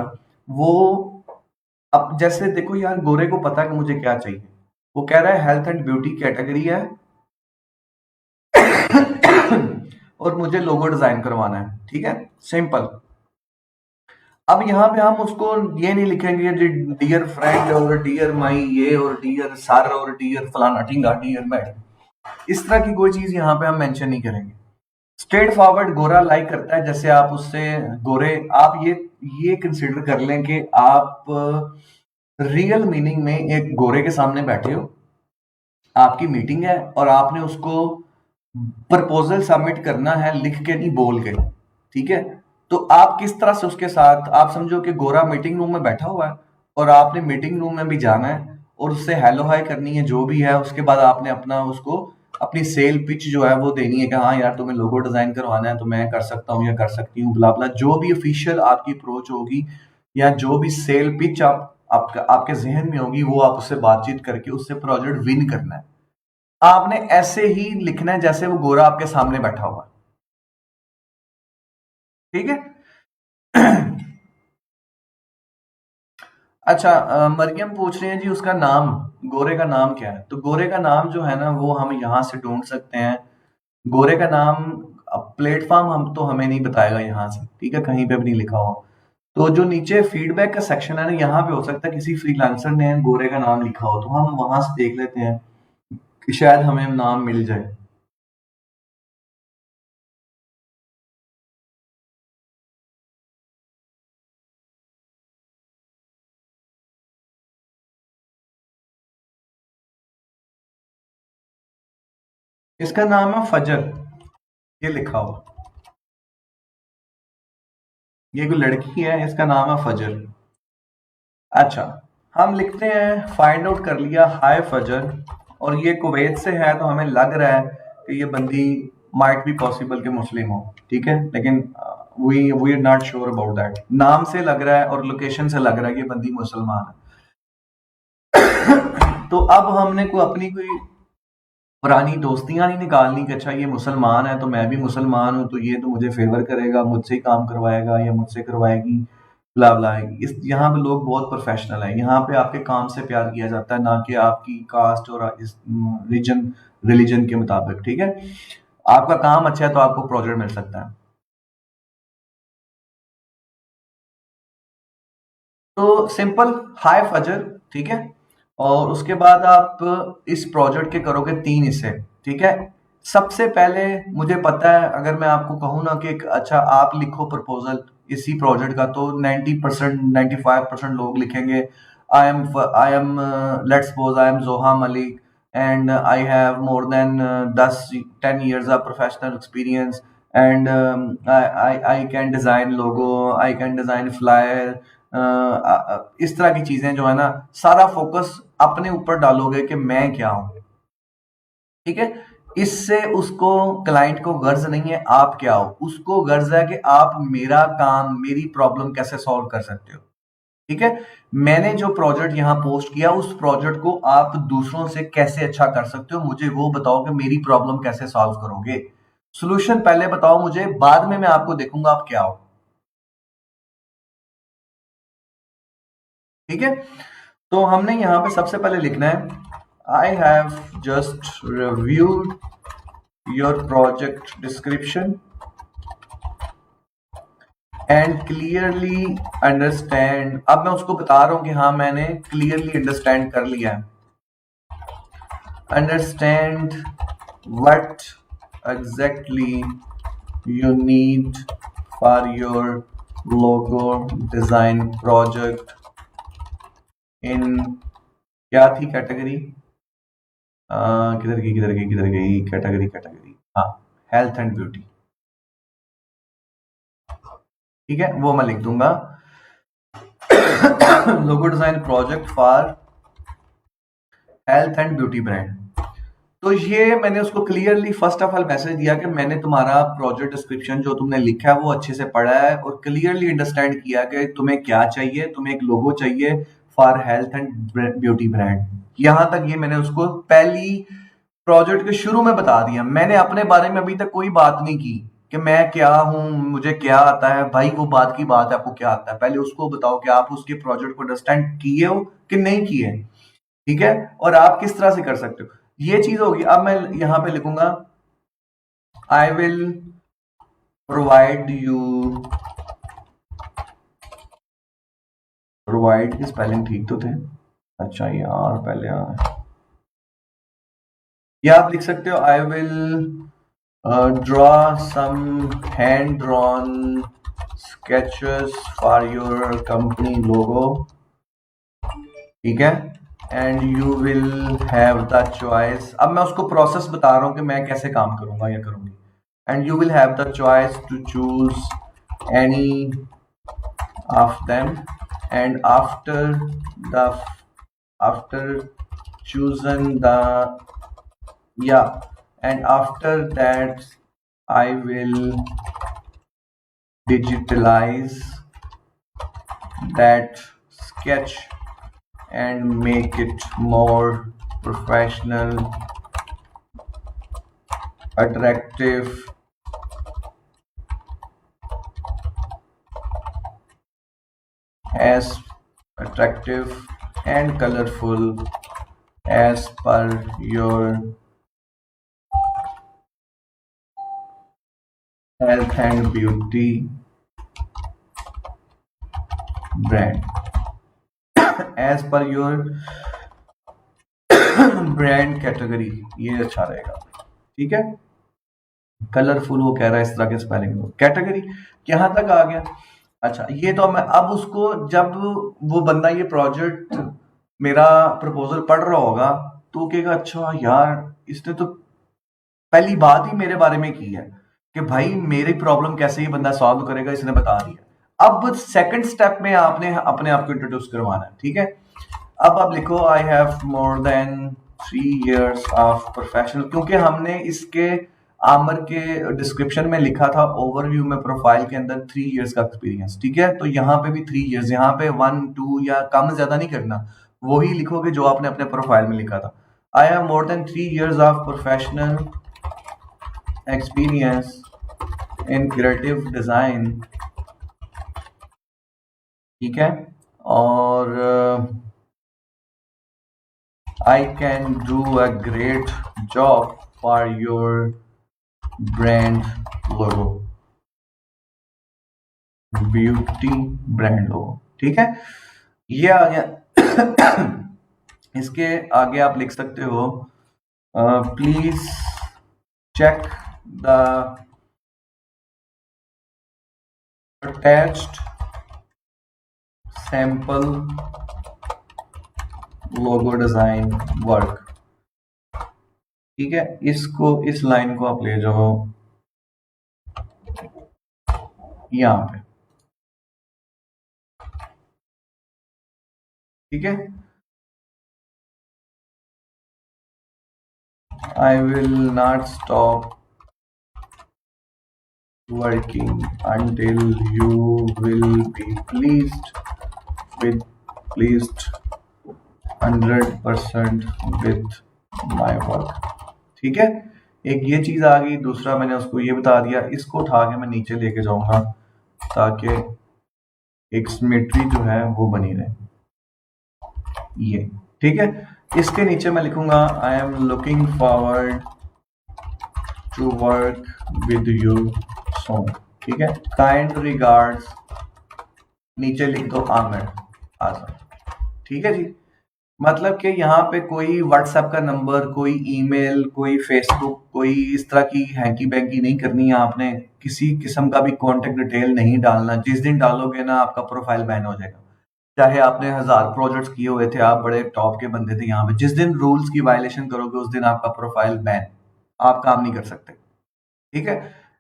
वो, अब जैसे देखो यार, गोरे को पता है कि मुझे क्या चाहिए। वो कह रहा है हेल्थ एंड ब्यूटी कैटेगरी है और मुझे लोगो डिजाइन करवाना है, ठीक है, सिंपल। अब यहाँ पे हम उसको ये नहीं लिखेंगे डियर फ्रेंड और डियर माई ये और डियर सर और डियर फलाना ढींगा, डियर मैडम, इस तरह की कोई चीज यहाँ पे हम मेंशन नहीं करेंगे। स्ट्रेट फॉरवर्ड गोरा लाइक करता है, जैसे आप उससे, गोरे, आप ये कंसिडर कर लें कि आप रियल मीनिंग में एक गोरे के सामने बैठे हो, आपकी मीटिंग है और आपने उसको प्रपोजल सबमिट करना है, लिख के नहीं बोल के, ठीक है? तो आप किस तरह से उसके साथ, आप समझो कि गोरा मीटिंग रूम में बैठा हुआ है और आपने मीटिंग रूम में भी जाना है और उससे हेलो हाय करनी है, जो भी है, उसके बाद आपने अपना उसको अपनी सेल पिच जो है वो देनी है कि हाँ यार तुम्हें लोगो डिजाइन करवाना है तो मैं कर सकता हूँ या कर सकती हूँ, ब्ला ब्ला, जो भी ऑफिशियल आपकी अप्रोच होगी या जो भी सेल पिच आपके जहन में होगी, वो आप उससे बातचीत करके उससे प्रोजेक्ट विन करना है। आपने ऐसे ही लिखना है जैसे वो गोरा आपके सामने बैठा हुआ है, ठीक है? अच्छा, मरियम पूछ रही है जी उसका नाम, गोरे का नाम क्या है? तो गोरे का नाम जो है ना, वो हम यहाँ से ढूंढ सकते हैं। गोरे का नाम, प्लेटफॉर्म हम तो हमें नहीं बताएगा यहाँ से, ठीक है, कहीं पे भी नहीं लिखा हुआ। तो जो नीचे फीडबैक का सेक्शन है ना, यहाँ पे हो सकता है किसी फ्रीलांसर ने गोरे का नाम लिखा हो, तो हम वहां से देख लेते हैं कि शायद हमें नाम मिल जाए। इसका नाम है फजर, ये लिखा हुआ। ये कोई लड़की है, इसका नाम है फजर। अच्छा, हम लिखते हैं, फाइंड आउट कर लिया, हाय फजर, और ये कुवैत से है, तो हमें लग रहा है कि ये बंदी माइट बी पॉसिबल के मुस्लिम हो, ठीक है, लेकिन we are not sure about that. नाम से लग रहा है और लोकेशन से लग रहा है कि बंदी मुसलमान है। तो अब हमने को अपनी कोई पुरानी दोस्तियां नहीं निकालनी कि अच्छा ये मुसलमान है तो मैं भी मुसलमान हूं, तो ये तो मुझे फेवर करेगा, मुझसे ही काम करवाएगा या मुझसे करवाएगी, ब्ला ब्ला। इस यहाँ पे लोग बहुत प्रोफेशनल है, यहाँ पे आपके काम से प्यार किया जाता है, ना कि आपकी कास्ट और इस रिलीजन के मुताबिक, ठीक है? आपका काम अच्छा है तो आपको प्रोजेक्ट मिल सकता है। तो सिंपल हाय फजर, ठीक है, और उसके बाद आप इस प्रोजेक्ट के करोगे 3 हिस्से, ठीक है? सबसे पहले मुझे पता है, अगर मैं आपको कहूँ ना कि अच्छा आप लिखो प्रपोजल इसी प्रोजेक्ट का, तो 90% 95% लोग लिखेंगे I am let's suppose I am Zoha Malik and I have more than 10 years of professional experience and I can design logo, I can design flyer, इस तरह की चीजें जो है ना, सारा फोकस अपने ऊपर डालोगे कि मैं क्या हूं, ठीक है? इससे उसको, क्लाइंट को गर्ज नहीं है आप क्या हो, उसको गर्ज है कि आप मेरा काम, मेरी प्रॉब्लम कैसे सॉल्व कर सकते हो, ठीक है? मैंने जो प्रोजेक्ट यहाँ पोस्ट किया, उस प्रोजेक्ट को आप दूसरों से कैसे अच्छा कर सकते हो, मुझे वो बताओ कि मेरी प्रॉब्लम कैसे सॉल्व करोगे। सोल्यूशन पहले बताओ मुझे, बाद में मैं आपको देखूंगा आप क्या हो, ठीक है? तो हमने यहाँ पे सबसे पहले लिखना है, I have just reviewed your project description and clearly understand. अब मैं उसको बता रहा हूं कि हाँ मैंने क्लियरली अंडरस्टैंड कर लिया है, understand what exactly you need for your logo design project in क्या थी कैटेगरी, किधर गई कैटेगरी, हाँ, हेल्थ एंड ब्यूटी। ठीक है, वो मैं लिख दूंगा logo design project for health and beauty brand. तो ये मैंने उसको clearly first of all message दिया कि मैंने तुम्हारा प्रोजेक्ट डिस्क्रिप्शन जो तुमने लिखा है वो अच्छे से पढ़ा है और क्लियरली अंडरस्टैंड किया कि तुम्हें क्या चाहिए, तुम्हें एक लोगो चाहिए for health and beauty brand. यहां तक ये मैंने उसको पहली प्रोजेक्ट के शुरू में बता दिया। मैंने अपने बारे में अभी तक कोई बात नहीं की कि मैं क्या हूं, मुझे क्या आता है। भाई वो बात की बात है, आपको क्या आता है पहले उसको बताओ कि आप उसके प्रोजेक्ट को अंडरस्टैंड किए हो कि नहीं किए। ठीक है, और आप किस तरह से कर सकते हो, ये चीज होगी। अब मैं यहां पे लिखूंगा आई विल प्रोवाइड यू, प्रोवाइड की स्पेलिंग ठीक तो थे, अच्छा यार पहले या आप लिख सकते हो I will draw some hand drawn sketches for your company logo. ठीक है, and you will have the choice. अब मैं उसको प्रोसेस बता रहा हूं कि मैं कैसे काम करूंगा या करूंगी। And you will have the choice to choose any of them and after choosing the and after that I will digitalize that sketch and make it more professional, attractive, and colorful as per your health and beauty brand, as per your brand category. ये अच्छा रहेगा। ठीक है, colourful वो कह रहा है इस तरह के स्पेलिंग। कैटेगरी यहां तक आ गया। अच्छा, ये तो मैं अब उसको जब वो बंदा ये प्रोजेक्ट मेरा प्रपोजल पढ़ रहा होगा तो कहेगा अच्छा यार इसने तो पहली बात ही मेरे बारे में की है कि भाई मेरी प्रॉब्लम कैसे ये बंदा सॉल्व करेगा, इसने बता दिया। अब सेकंड स्टेप में आपने अपने आप को इंट्रोड्यूस करवाना है। ठीक है, अब आप लिखो आई have more then 3 years of professional, क्योंकि हमने इसके आमर के डिस्क्रिप्शन में लिखा था ओवरव्यू में प्रोफाइल के अंदर 3 years का एक्सपीरियंस। ठीक है, तो यहाँ पे भी 3 years, यहाँ पे 1 2 या कम ज्यादा नहीं करना, वही लिखोगे जो आपने अपने प्रोफाइल में लिखा था। आई have more then 3 years of professional experience in creative design. ठीक है, और I can do a great job for your brand logo, beauty brand logo। ठीक है, ये आ गया। इसके आगे आप लिख सकते हो please check the attached sample logo design work. ठीक है, इसको इस लाइन को आप ले जाओ यहां पे। ठीक है, आई will not stop working until you will be pleased 100% with my work। ठीक है, एक ये चीज आ गई। दूसरा मैंने उसको ये बता दिया, इसको उठा के मैं नीचे लेके जाऊंगा ताकि एक सिमेट्री जो है वो बनी रहे। ये ठीक है, इसके नीचे मैं लिखूंगा I am looking forward to work with you soon. ठीक है, काइंड रिगार्ड्स नीचे लिख दो आमिर आजम। ठीक है जी, मतलब कि यहाँ पे कोई व्हाट्सएप का नंबर, कोई ईमेल, कोई फेसबुक, कोई इस तरह की हैंकी बैंकी नहीं करनी है आपने। किसी किस्म का भी कॉन्टेक्ट डिटेल नहीं डालना। जिस दिन डालोगे ना आपका प्रोफाइल बैन हो जाएगा। चाहे आपने 1000 प्रोजेक्ट्स किए हुए थे, आप बड़े टॉप के बंदे थे यहाँ पे, जिस दिन रूल्स की वायलेशन करोगे उस दिन आपका प्रोफाइल बैन। आप काम नहीं कर सकते। ठीक है।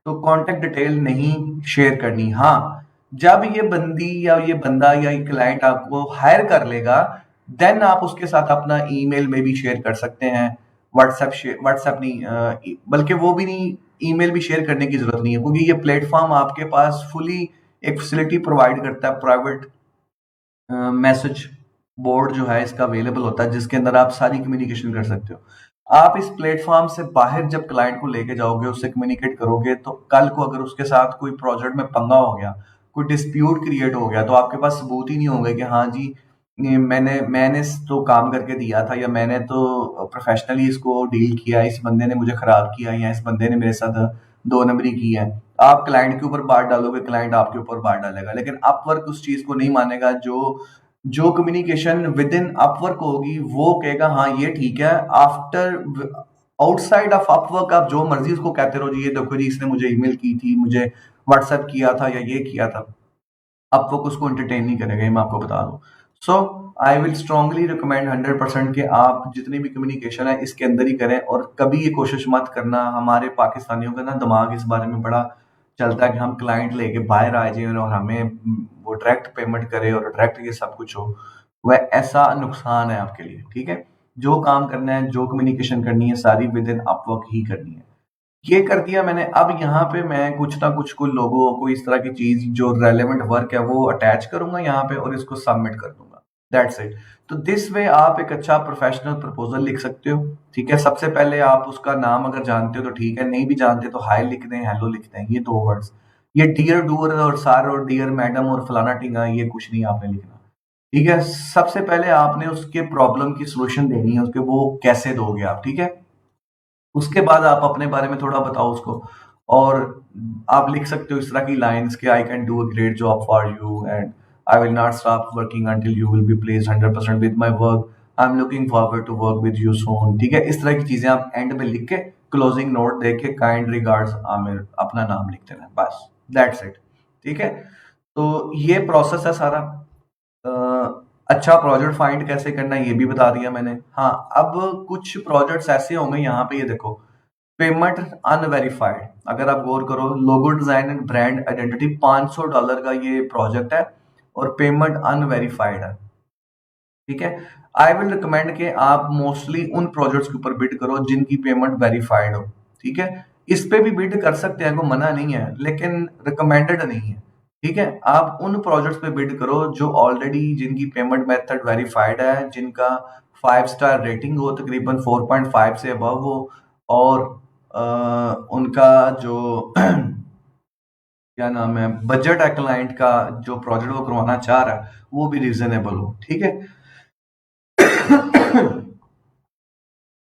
तो कांटेक्ट डिटेल नहीं शेयर करनी। हाँ, जब ये बंदी या ये बंदा या ये क्लाइंट आपको हायर कर लेगा, देन आप उसके साथ अपना ईमेल में भी शेयर कर सकते हैं। व्हाट्सएप नहीं, बल्कि वो भी नहीं, ईमेल भी शेयर करने की जरूरत नहीं है, क्योंकि ये प्लेटफॉर्म आपके पास फुली एक फैसिलिटी प्रोवाइड करता है। प्राइवेट मैसेज बोर्ड जो है इसका अवेलेबल होता है, जिसके अंदर आप सारी कम्युनिकेशन कर सकते हो। आप इस प्लेटफॉर्म से बाहर जब क्लाइंट को लेके जाओगे, उससे कम्युनिकेट करोगे, तो कल को अगर उसके साथ कोई प्रोजेक्ट में पंगा हो गया, कोई डिस्प्यूट क्रिएट हो गया, तो आपके पास सबूत ही नहीं होंगे कि हाँ जी, ये मैंने तो काम करके दिया था, या मैंने तो प्रोफेशनली इसको डील किया, इस बंदे ने मुझे खराब किया, या इस बंदे ने मेरे साथ दो नंबरी की है। आप क्लाइंट के ऊपर बात डालोगे, क्लाइंट आपके ऊपर बात डालेगा, लेकिन अपवर्क उस चीज को नहीं मानेगा। जो जो कम्युनिकेशन विद इन अपवर्क होगी वो कहेगा हाँ ये ठीक है। आफ्टर आउटसाइड ऑफ अपवर्क आप जो मर्जी उसको कहते रहो जी, ये देखो जी इसने मुझे ईमेल की थी, मुझे व्हाट्सएप किया था, या ये किया था, अपवर्क उसको एंटरटेन नहीं करेगा, ये मैं आपको बता दूं। सो आई विल स्ट्रांगली रिकमेंड 100% कि आप जितनी भी कम्युनिकेशन है इसके अंदर ही करें, और कभी ये कोशिश मत करना। हमारे पाकिस्तानियों का ना दिमाग इस बारे में बड़ा चलता है कि हम क्लाइंट लेके बाहर आ जाए और हमें वो डायरेक्ट पेमेंट करे और डायरेक्ट ये सब कुछ हो। वह ऐसा नुकसान है आपके लिए। ठीक है। जो काम करना है, जो कम्युनिकेशन करनी है, सारी विद इन अपवर्क ही करनी है। ये कर दिया मैंने। अब यहाँ पे मैं कुछ ना कुछ को लोगों को इस तरह की चीज जो रेलेवेंट वर्क है वो अटैच करूंगा यहाँ पे, और इसको सबमिट कर दूंगा। That's it. तो दिस वे आप एक अच्छा प्रोफेशनल प्रपोजल लिख सकते हो। ठीक है। सबसे पहले आप उसका नाम अगर जानते हो तो ठीक है, नहीं भी जानते तो हाय लिख दें, हेलो लिख दें, ये दो वर्ड्स। ये डियर डूअर और सर और डियर मैडम और फलाना टींगा ये कुछ नहीं आपने लिखना। ठीक है। सबसे पहले आपने उसके प्रॉब्लम की सोल्यूशन देनी है, उसके वो कैसे दोगे आप। ठीक है। उसके बाद आप अपने बारे में थोड़ा बताओ उसको, और आप लिख सकते हो इस तरह की लाइंस कि I can do a great job for you, and I will not stop working until you will be placed 100% with my work. I am looking forward to work with you soon. ठीक है। इस तरह की चीजें आप and में लिख के क्लोजिंग नोट दे के काइंड रिगार्ड्स आमिर अपना नाम लिख देना, बस। That's it. ठीक है। तो ये प्रोसेस है सारा। अ, अच्छा प्रोजेक्ट फाइंड कैसे करना है ये भी बता दिया मैंने। हाँ, अब कुछ प्रोजेक्ट्स ऐसे होंगे यहाँ पे, ये देखो, पेमेंट अनवेरिफाइड। अगर आप गौर करो, logo design and brand identity $500 का ये प्रोजेक्ट है, और पेमेंट अनवेरिफाइड है। ठीक है। आई विल रिकमेंड कि आप मोस्टली उन प्रोजेक्ट्स के ऊपर बिड करो जिनकी पेमेंट वेरीफाइड हो। ठीक है। इस पे भी बिड कर सकते हैं, कोई मना नहीं है, लेकिन रिकमेंडेड नहीं है। ठीक है। आप उन प्रोजेक्ट्स पे बिड करो जो ऑलरेडी, जिनकी पेमेंट मेथड वेरीफाइड है, जिनका 5 स्टार रेटिंग हो, तकरीबन 4.5 से अबव हो, और उनका जो क्या नाम है, बजट है क्लाइंट का, जो प्रोजेक्ट वो करवाना चाह रहा है वो भी रीजनेबल हो। ठीक है।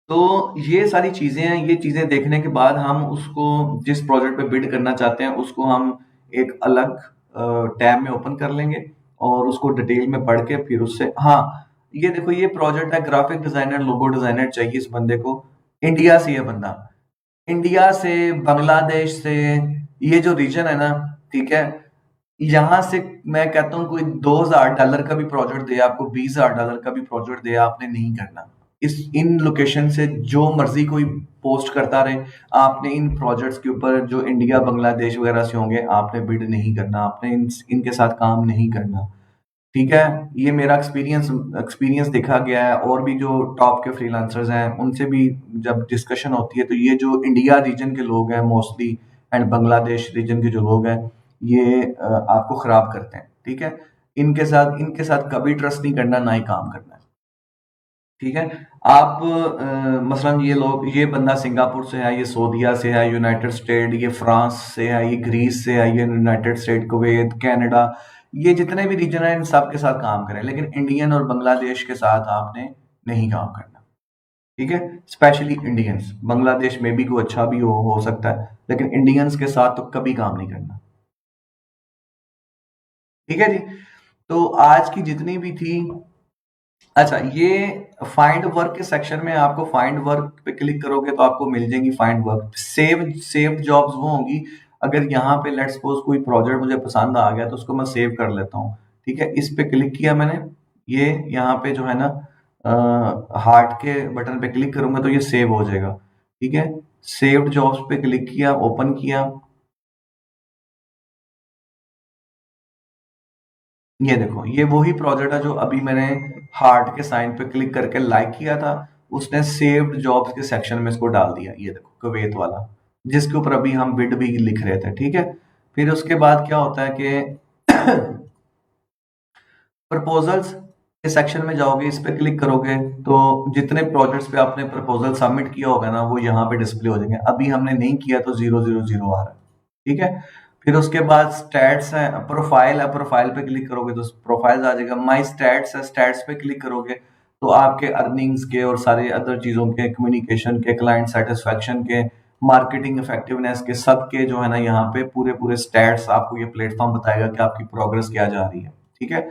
तो ये सारी चीजें हैं। ये चीजें देखने के बाद हम उसको, जिस प्रोजेक्ट पे बिड करना चाहते हैं उसको हम एक अलग टैब में ओपन कर लेंगे, और उसको डिटेल में पढ़ के फिर उससे, हाँ, ये देखो ये प्रोजेक्ट है, ग्राफिक डिजाइनर, लोगो डिजाइनर चाहिए इस बंदे को। इंडिया से, ये बंदा इंडिया से, बांग्लादेश से, ये जो रीजन है ना, ठीक है, यहाँ से मैं कहता हूँ कोई $2000 का भी प्रोजेक्ट दे आपको, $20000 का भी प्रोजेक्ट दे, आपने नहीं करना। इस इन लोकेशन से जो मर्जी कोई पोस्ट करता रहे, आपने इन प्रोजेक्ट्स के ऊपर जो इंडिया बांग्लादेश वगैरह से होंगे आपने बिड नहीं करना, आपने इनके साथ काम नहीं करना। ठीक है। ये मेरा एक्सपीरियंस एक्सपीरियंस देखा गया है, और भी जो टॉप के फ्रीलांसर्स हैं उनसे भी जब डिस्कशन होती है, तो ये जो इंडिया रीजन के लोग हैं मोस्टली, एंड बांग्लादेश रीजन के जो लोग हैं, ये आपको खराब करते हैं। ठीक है। इनके साथ कभी ट्रस्ट नहीं करना, ना ही काम करना है। ठीक है। आप मसलन ये बंदा सिंगापुर से है, ये सऊदीया से है, यूनाइटेड स्टेट, ये फ्रांस से है, ये ग्रीस से है, ये यूनाइटेड स्टेट, कुवैत, कनाडा, ये जितने भी रीजन है इन सब के साथ काम करें, लेकिन इंडियन और बांग्लादेश के साथ आपने नहीं काम करना। ठीक है। स्पेशली इंडियंस, बांग्लादेश में भी कोई अच्छा भी हो सकता है, लेकिन इंडियंस के साथ तो कभी काम नहीं करना। ठीक है जी। तो आज की जितनी भी थी अच्छा, ये फाइंड वर्क के सेक्शन में आपको फाइंड वर्क पे क्लिक करोगे तो आपको मिल जाएंगी फाइंड वर्क। सेव जॉब्स वो होंगी, अगर यहाँ पे लेट्स सपोज कोई प्रोजेक्ट मुझे पसंद आ गया तो उसको मैं सेव कर लेता हूँ। ठीक है, इस पे क्लिक किया मैंने, ये यहाँ पे जो है ना हार्ट के बटन पे क्लिक करूंगा तो ये सेव हो जाएगा। ठीक है, सेव्ड जॉब्स पे क्लिक किया, ओपन किया, ये देखो ये वही प्रोजेक्ट है जो अभी मैंने हार्ट के साइन पे क्लिक करके लाइक किया था, उसने सेव्ड जॉब्स के सेक्शन में इसको डाल दिया, ये देखो कुवैत वाला, जिसके ऊपर अभी हम बिड भी लिख रहे थे। ठीक है, फिर उसके बाद क्या होता है कि प्रपोजल्स के सेक्शन में जाओगे, इस पे क्लिक करोगे तो जितने प्रोजेक्ट्स पे आपने प्रपोजल सबमिट किया होगा ना वो यहाँ पे डिस्प्ले हो जाएंगे। अभी हमने नहीं किया तो 000 आ रहा है। ठीक है, फिर उसके बाद स्टैट्स है, प्रोफाइल है, प्रोफाइल पे क्लिक करोगे तो प्रोफाइल आ जाएगा। माई स्टैट्स है, स्टैट्स पे क्लिक करोगे तो आपके अर्निंग्स के और सारे अदर चीजों के, कम्युनिकेशन के, क्लाइंट सेटिस्फेक्शन के, मार्केटिंग इफेक्टिवनेस के, सब के जो है ना यहाँ पे पूरे पूरे स्टैट्स आपको ये प्लेटफॉर्म बताएगा कि आपकी प्रोग्रेस क्या जा रही है। ठीक है,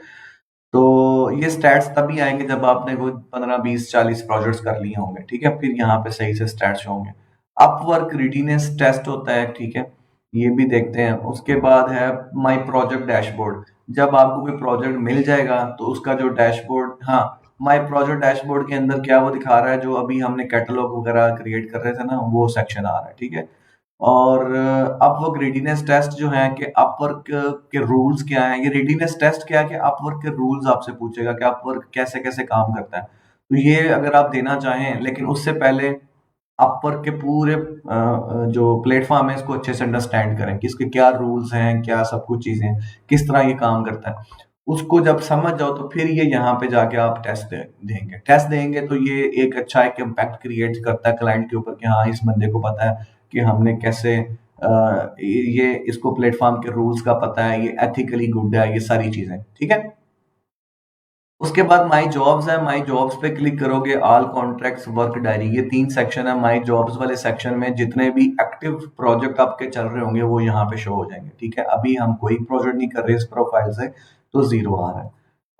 तो ये स्टैट्स तभी आएंगे जब आपने कोई 15 20 40 प्रोजेक्ट्स कर लिए होंगे। ठीक है, फिर यहाँ पे सही से स्टैट्स होंगे। अपवर्क रेडीनेस टेस्ट होता है। ठीक है, ये भी देखते हैं। उसके बाद है माई प्रोजेक्ट डैशबोर्ड, जब आपको कोई प्रोजेक्ट मिल जाएगा तो उसका जो डैशबोर्ड, हाँ, माई प्रोजेक्ट डैशबोर्ड के अंदर क्या वो दिखा रहा है, जो अभी हमने कैटलॉग वगैरह क्रिएट कर रहे थे ना, वो सेक्शन आ रहा है। ठीक है, और अपवर्क रेडीनेस टेस्ट जो है कि अपवर्क के रूल्स क्या हैं, ये रेडीनेस टेस्ट क्या है कि अपवर्क के रूल्स आपसे पूछेगा कि अपवर्क कैसे कैसे काम करता है। तो ये अगर आप देना चाहें, लेकिन उससे पहले अपवर्क के पूरे जो प्लेटफॉर्म है इसको अच्छे से अंडरस्टैंड करें कि इसके क्या रूल्स हैं, क्या सब कुछ चीजें हैं, किस तरह ये काम करता है। उसको जब समझ जाओ तो फिर ये यहाँ पे जाके आप देंगे। टेस्ट देंगे तो ये एक अच्छा एक इम्पैक्ट क्रिएट करता है क्लाइंट के ऊपर कि हाँ इस बंदे को पता है कि हमने कैसे ये इसको प्लेटफॉर्म के रूल्स का पता है, ये एथिकली गुड है, ये सारी चीजें। ठीक है, उसके बाद माई जॉब्स है, माई जॉब्स पे क्लिक करोगे, ऑल कॉन्ट्रैक्ट्स, वर्क डायरी, ये 3 सेक्शन है। माई जॉब्स वाले सेक्शन में जितने भी एक्टिव प्रोजेक्ट आपके चल रहे होंगे वो यहाँ पे शो हो जाएंगे। ठीक है, अभी हम कोई प्रोजेक्ट नहीं कर रहे इस प्रोफाइल से तो 0 आ रहा है।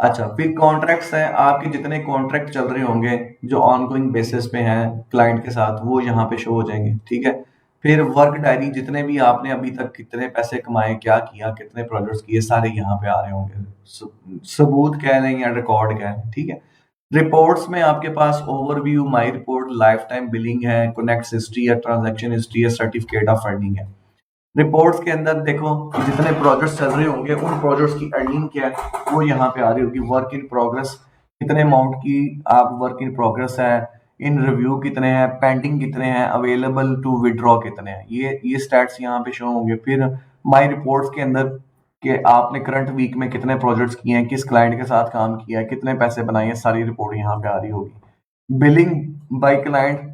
अच्छा, फिर कॉन्ट्रैक्ट्स हैं, आपके जितने कॉन्ट्रैक्ट चल रहे होंगे जो ऑनगोइंग बेसिस पे हैं क्लाइंट के साथ, वो यहाँ पे शो हो जाएंगे। ठीक है, फिर वर्क डायरी, जितने भी आपने अभी तक कितने पैसे कमाए, क्या किया, कितने प्रोजेक्ट्स किए, सारे यहाँ पे आ रहे होंगे। सबूत कह लें या रिकॉर्ड कह लें। ठीक है, रिपोर्ट्स में आपके पास overview, my report, lifetime billing है, कनेक्ट हिस्ट्री है, ट्रांजैक्शन हिस्ट्री है, सर्टिफिकेट ऑफ अर्निंग है। रिपोर्ट्स के अंदर देखो जितने प्रोजेक्ट्स चल रहे होंगे उन प्रोजेक्ट्स की अर्निंग क्या है वो यहाँ पे आ रही होगी। वर्क इन प्रोग्रेस, कितने अमाउंट की आप वर्क इन प्रोग्रेस है, इन रिव्यू कितने हैं, पेंडिंग कितने हैं, अवेलेबल टू विड्रॉ कितने हैं, ये स्टैट्स यहाँ पे शो होंगे। फिर माई रिपोर्ट्स के अंदर कि आपने करंट वीक में कितने प्रोजेक्ट्स किए हैं, किस क्लाइंट के साथ काम किया है, कितने पैसे बनाए हैं, सारी रिपोर्ट यहाँ पे आ रही होगी। बिलिंग बाय क्लाइंट,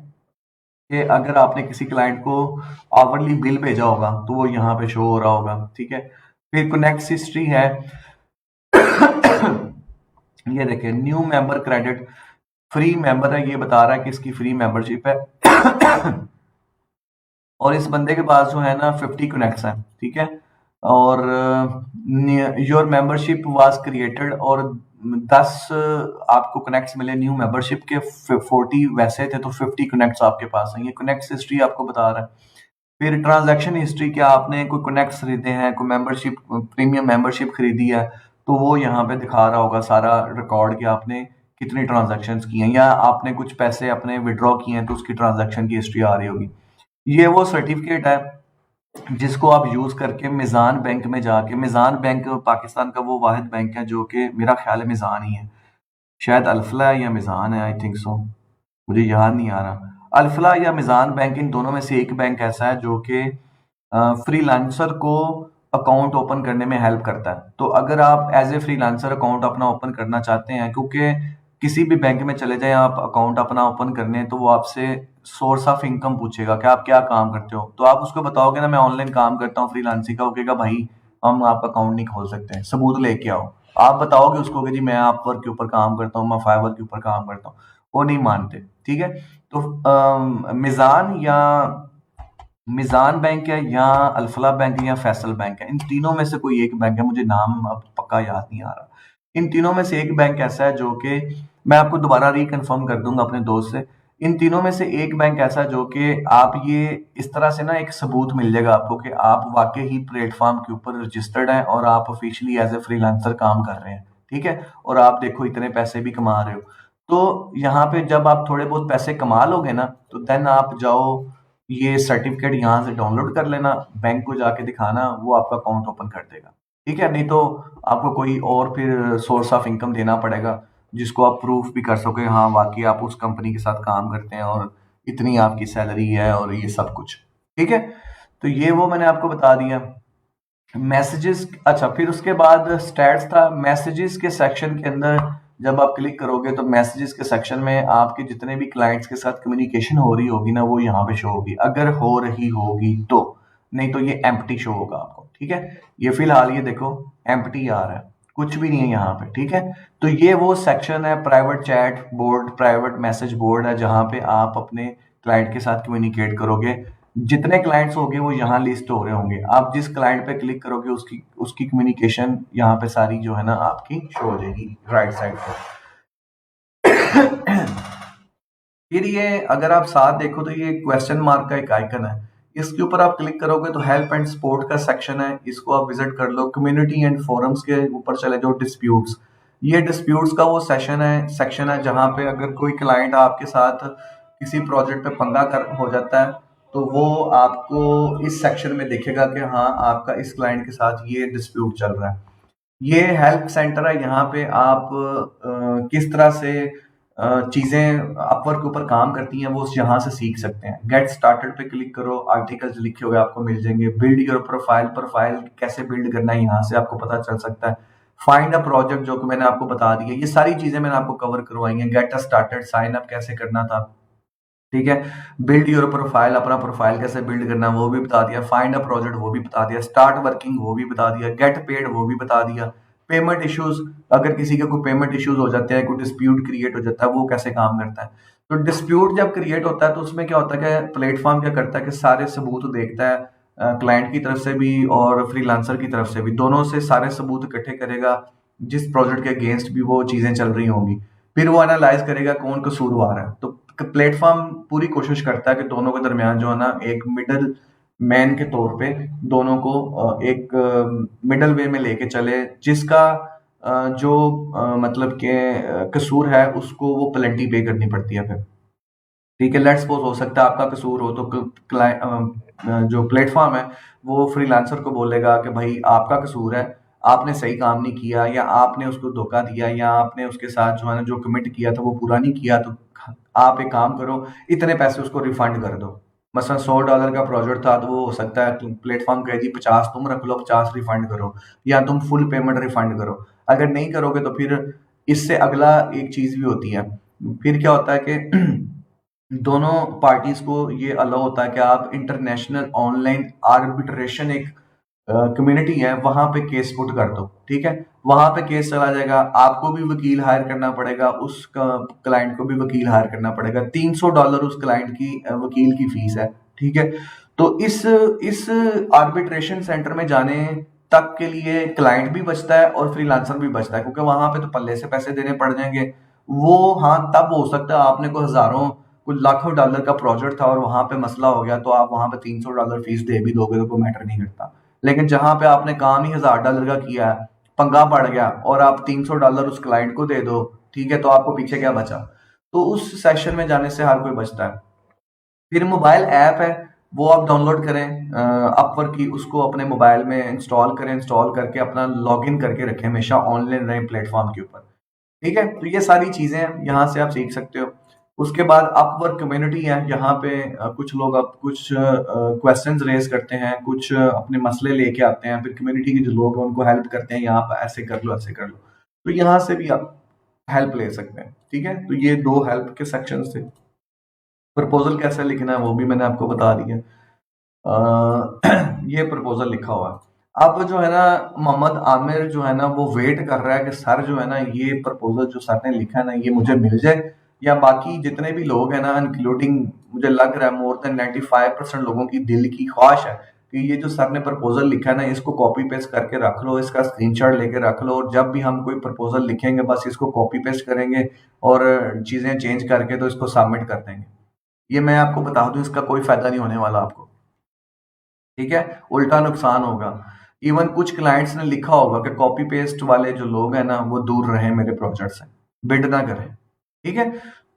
कि अगर आपने किसी क्लाइंट को आवरली बिल भेजा होगा तो वो यहाँ पे शो हो रहा होगा। ठीक है, फिर कनेक्ट हिस्ट्री है, ये देखिए new member credit, free member है, ये बता रहा है कि इसकी फ्री मेंबरशिप है और इस बंदे के पास जो है ना 50 कनेक्ट्स हैं। ठीक है, और योर मेंबरशिप वाज क्रिएटेड, और 10 आपको कनेक्ट्स मिले न्यू मेंबरशिप के, 40 वैसे थे तो 50 कनेक्ट्स आपके पास हैं। ये कनेक्ट्स हिस्ट्री आपको बता रहा है। फिर ट्रांजैक्शन हिस्ट्री, क्या आपने कोई कनेक्ट्स खरीदे हैं, कोई मेंबरशिप, प्रीमियम मेंबरशिप खरीदी है तो वो यहाँ पे दिखा रहा होगा सारा रिकॉर्ड कि आपने कितनी ट्रांजैक्शंस की हैं, या आपने कुछ पैसे अपने विड्रॉ किए हैं तो उसकी ट्रांजैक्शन की हिस्ट्री आ रही होगी। ये वो सर्टिफिकेट है जिसको आप यूज करके मिजान बैंक में जाके, मिजान बैंक पाकिस्तान का वो वाहिद बैंक है जो कि मेरा ख्याल है मिजान ही है, शायद अल्फला है या मिजान है, आई थिंक सो, मुझे याद नहीं आ रहा। अल्फला या मिजान बैंक, इन दोनों में से एक बैंक ऐसा है जो कि फ्रीलांसर को अकाउंट ओपन करने में हेल्प करता है। तो अगर आप एज ए फ्रीलांसर अकाउंट अपना ओपन करना चाहते हैं, क्योंकि किसी भी बैंक में चले जाएं आप अकाउंट अपना ओपन करने, तो वो आपसे सोर्स ऑफ इनकम पूछेगा कि आप क्या काम करते हो, तो आप उसको बताओगे ना मैं ऑनलाइन काम करता हूँ फ्रीलांसिंग का, वो कहेगा भाई हम आपका अकाउंट नहीं खोल सकते हैं, सबूत लेके आओ। आप बताओगे उसको कि जी मैं अपवर्क के ऊपर काम करता हूँ, मैं फाइवर के ऊपर काम करता हूँ, वो नहीं मानते। ठीक है, तो मिजान या मिजान बैंक है या अल्फला बैंक है या फैसल बैंक है, इन तीनों में से कोई एक बैंक है, मुझे नाम अब पक्का याद नहीं आ रहा। इन तीनों में से एक बैंक ऐसा है जो कि मैं आपको दोबारा रिकन्फर्म कर दूंगा अपने दोस्त से। इन तीनों में से एक बैंक ऐसा जो कि आप ये इस तरह से ना एक सबूत मिल जाएगा आपको कि आप वाकई ही प्लेटफॉर्म के ऊपर रजिस्टर्ड हैं और आप ऑफिशियली एज ए फ्रीलांसर काम कर रहे हैं, ठीक है, और आप देखो इतने पैसे भी कमा रहे हो। तो यहाँ पे जब आप थोड़े बहुत पैसे कमा लोगे ना, तो देन आप जाओ ये सर्टिफिकेट यहाँ से डाउनलोड कर लेना, बैंक को जाके दिखाना, वो आपका अकाउंट ओपन कर देगा, ठीक है। नहीं तो आपको कोई और फिर सोर्स ऑफ इनकम देना पड़ेगा जिसको आप प्रूफ भी कर सके, हाँ वाकई आप उस कंपनी के साथ काम करते हैं और इतनी आपकी सैलरी है और ये सब कुछ, ठीक है। तो ये वो मैंने आपको बता दिया। मैसेजेस, अच्छा फिर उसके बाद स्टैट्स था। मैसेजेस के सेक्शन के अंदर जब आप क्लिक करोगे तो मैसेजेस के सेक्शन में आपके जितने भी क्लाइंट्स के साथ कम्युनिकेशन हो रही होगी ना, वो यहाँ पे शो होगी, अगर हो रही होगी तो, नहीं तो ये एम्प्टी शो होगा आपको, ठीक है। ये फिलहाल ये देखो एम्प्टी आ रहा है, कुछ भी नहीं है यहाँ पे, ठीक है। तो ये वो सेक्शन है, private chat board, private message board है, जहाँ पे आप अपने क्लाइंट के साथ कम्युनिकेट करोगे। जितने क्लाइंट्स होंगे वो यहाँ लिस्ट हो रहे होंगे, आप जिस क्लाइंट पे क्लिक करोगे उसकी उसकी कम्युनिकेशन यहाँ पे सारी जो है ना आपकी शो हो जाएगी राइट साइड पे। फिर ये अगर आप साथ देखो तो ये क्वेश्चन मार्क का एक आइकन है, इसके ऊपर आप क्लिक करोगे तो हेल्प एंड सपोर्ट का सेक्शन है, इसको आप विजिट कर लो। कम्युनिटी एंड फोरम्स के ऊपर चले जाओ, डिस्प्यूट्स, ये डिस्प्यूट्स का वो सेक्शन है जहाँ पे अगर कोई क्लाइंट आपके साथ किसी प्रोजेक्ट पे पंगा कर हो जाता है तो वो आपको इस सेक्शन में दिखेगा कि हाँ आपका इस क्लाइंट के साथ ये डिस्प्यूट चल रहा है। ये हेल्प सेंटर है, यहाँ पे आप किस तरह से चीजें अपवर्क के ऊपर काम करती हैं वो यहाँ से सीख सकते हैं। गेट स्टार्टेड पे क्लिक करो, आर्टिकल्स लिखे हुए आपको मिल जाएंगे। बिल्ड योर प्रोफाइल, प्रोफाइल कैसे बिल्ड करना है यहाँ से आपको पता चल सकता है। फाइंड अ प्रोजेक्ट जो कि मैंने आपको बता दिया, ये सारी चीजें मैंने आपको कवर करवाई हैं। गेट स्टार्टेड, साइन अप कैसे करना था, ठीक है। बिल्ड योर प्रोफाइल, अपना प्रोफाइल कैसे बिल्ड करना वो भी बता दिया। फाइंड अ प्रोजेक्ट वो भी बता दिया। स्टार्ट वर्किंग वो भी बता दिया। गेट पेड वो भी बता दिया। पेमेंट इश्यूज, अगर किसी के कोई पेमेंट इश्यूज हो जाते हैं, कोई डिस्प्यूट क्रिएट हो जाता है, वो कैसे काम करता है। तो डिस्प्यूट जब क्रिएट होता है तो उसमें क्या होता है कि प्लेटफॉर्म क्या करता है कि सारे सबूत देखता है, क्लाइंट की तरफ से भी और फ्रीलांसर की तरफ से भी, दोनों से सारे सबूत इकट्ठे करेगा जिस प्रोजेक्ट के अगेंस्ट भी वो चीजें चल रही होंगी। फिर वो एनालाइज करेगा कौन कसूरवार है। तो प्लेटफॉर्म पूरी कोशिश करता है कि दोनों के दरमियान जो है ना एक मिडल मैन के तौर पे दोनों को एक मिडल वे में लेके चले, जिसका जो मतलब के कसूर है उसको वो पेनल्टी पे करनी पड़ती है फिर, ठीक है। लेट्स सपोज हो सकता है आपका कसूर हो तो जो प्लेटफॉर्म है वो फ्रीलांसर को बोलेगा कि भाई आपका कसूर है, आपने सही काम नहीं किया, या आपने उसको धोखा दिया, या आपने उसके साथ जो है ना जो कमिट किया था वो पूरा नहीं किया, तो आप एक काम करो इतने पैसे उसको रिफंड कर दो। मसलन $100 का प्रोजेक्ट था तो वो हो सकता है प्लेटफॉर्म कहे जी 50 तुम रख लो, 50 रिफंड करो, या तुम फुल पेमेंट रिफंड करो। अगर नहीं करोगे तो फिर इससे अगला एक चीज भी होती है, फिर क्या होता है कि दोनों पार्टीज को ये अलाउ होता है कि आप इंटरनेशनल ऑनलाइन आर्बिट्रेशन, एक कम्युनिटी है वहां पे केस पुट कर दो, ठीक है। वहां पे केस चला जाएगा, आपको भी वकील हायर करना पड़ेगा, उस क्लाइंट को भी वकील हायर करना पड़ेगा। $300 उस क्लाइंट की वकील की फीस है, ठीक है। तो इस आर्बिट्रेशन सेंटर में जाने तक के लिए क्लाइंट भी बचता है और फ्रीलांसर भी बचता है, क्योंकि वहां पे तो पल्ले से पैसे देने पड़ जाएंगे। वो हाँ तब हो सकता है आपने को हजारों कुछ लाखों डॉलर का प्रोजेक्ट था और वहां पे मसला हो गया तो आप वहां पे $300 फीस दे भी दोगे तो कोई मैटर नहीं करता। लेकिन जहां पे आपने काम ही $1000 का किया है, पंगा पड़ गया और आप $300 उस क्लाइंट को दे दो, ठीक है, तो आपको पीछे क्या बचा। तो उस सेशन में जाने से हर कोई बचता है। फिर मोबाइल ऐप है, वो आप डाउनलोड करें अपवर्क की, उसको अपने मोबाइल में इंस्टॉल करें, इंस्टॉल करके अपना लॉगिन करके रखें, हमेशा ऑनलाइन रहें प्लेटफॉर्म के ऊपर, ठीक है। तो ये सारी चीजें यहाँ से आप सीख सकते हो। उसके बाद अपवर्क कम्युनिटी है, यहाँ पे कुछ लोग अब कुछ क्वेश्चंस रेज करते हैं, कुछ अपने मसले लेके आते हैं, फिर कम्युनिटी के जो लोग हैं उनको हेल्प करते हैं, यहाँ पर ऐसे कर लो ऐसे कर लो, तो यहाँ से भी आप हेल्प ले सकते हैं, ठीक है। तो ये दो हेल्प के सेक्शन थे। प्रपोजल कैसे लिखना है वो भी मैंने आपको बता दिया। ये प्रपोजल लिखा हुआ है। अब जो है ना मोहम्मद आमिर जो है ना वो वेट कर रहा है कि सर जो है ना ये प्रपोजल जो सर ने लिखा है ना ये मुझे मिल जाए, या बाकी जितने भी लोग हैं ना इंक्लूडिंग मुझे लग रहा है मोर देन 95% लोगों की दिल की ख्वाहिश है कि ये जो सर ने प्रपोजल लिखा है ना, इसको कॉपी पेस्ट करके रख लो, इसका स्क्रीनशॉट लेके रख लो, और जब भी हम कोई प्रपोजल लिखेंगे बस इसको कॉपी पेस्ट करेंगे और चीजें चेंज करके तो इसको सबमिट कर देंगे। ये मैं आपको बता दूं, इसका कोई फायदा नहीं होने वाला आपको, ठीक है, उल्टा नुकसान होगा। इवन कुछ क्लाइंट्स ने लिखा होगा कि कॉपी पेस्ट वाले जो लोग हैं ना वो दूर रहें मेरे प्रोजेक्ट से, बिड ना करें, ठीक है।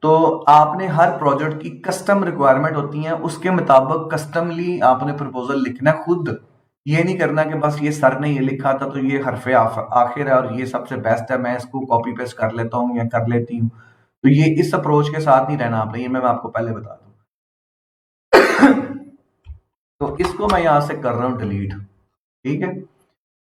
तो आपने हर प्रोजेक्ट की कस्टम रिक्वायरमेंट होती है, उसके मुताबिक कस्टमली आपने प्रपोजल लिखना है खुद। ये नहीं करना कि बस ये सर ने ये लिखा था तो ये हरफे आखिर है और ये सबसे बेस्ट है, मैं इसको कॉपी पेस्ट कर लेता हूँ या कर लेती हूँ। तो ये इस अप्रोच के साथ नहीं रहना आपने, ये मैं आपको पहले बता दूं। तो इसको मैं यहां से कर रहा हूं डिलीट, ठीक है।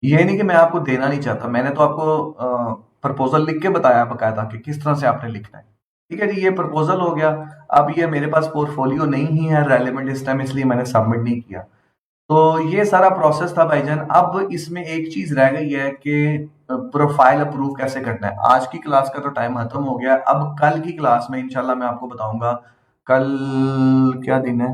ये नहीं कि मैं आपको देना नहीं चाहता, मैंने तो आपको प्रपोजल लिख के बताया बकायदा कि किस तरह से आपने लिखना है, ठीक है जी। ये प्रपोजल हो गया। अब ये मेरे पास पोर्टफोलियो नहीं ही है रेलेवेंट इस टाइम, इसलिए मैंने सबमिट नहीं किया। तो ये सारा प्रोसेस था भाईजान। अब इसमें एक चीज रह गई है कि प्रोफाइल अप्रूव कैसे करना है। आज की क्लास का तो टाइम खत्म हो गया, अब कल की क्लास में इंशाल्लाह मैं आपको बताऊंगा। कल क्या दिन है?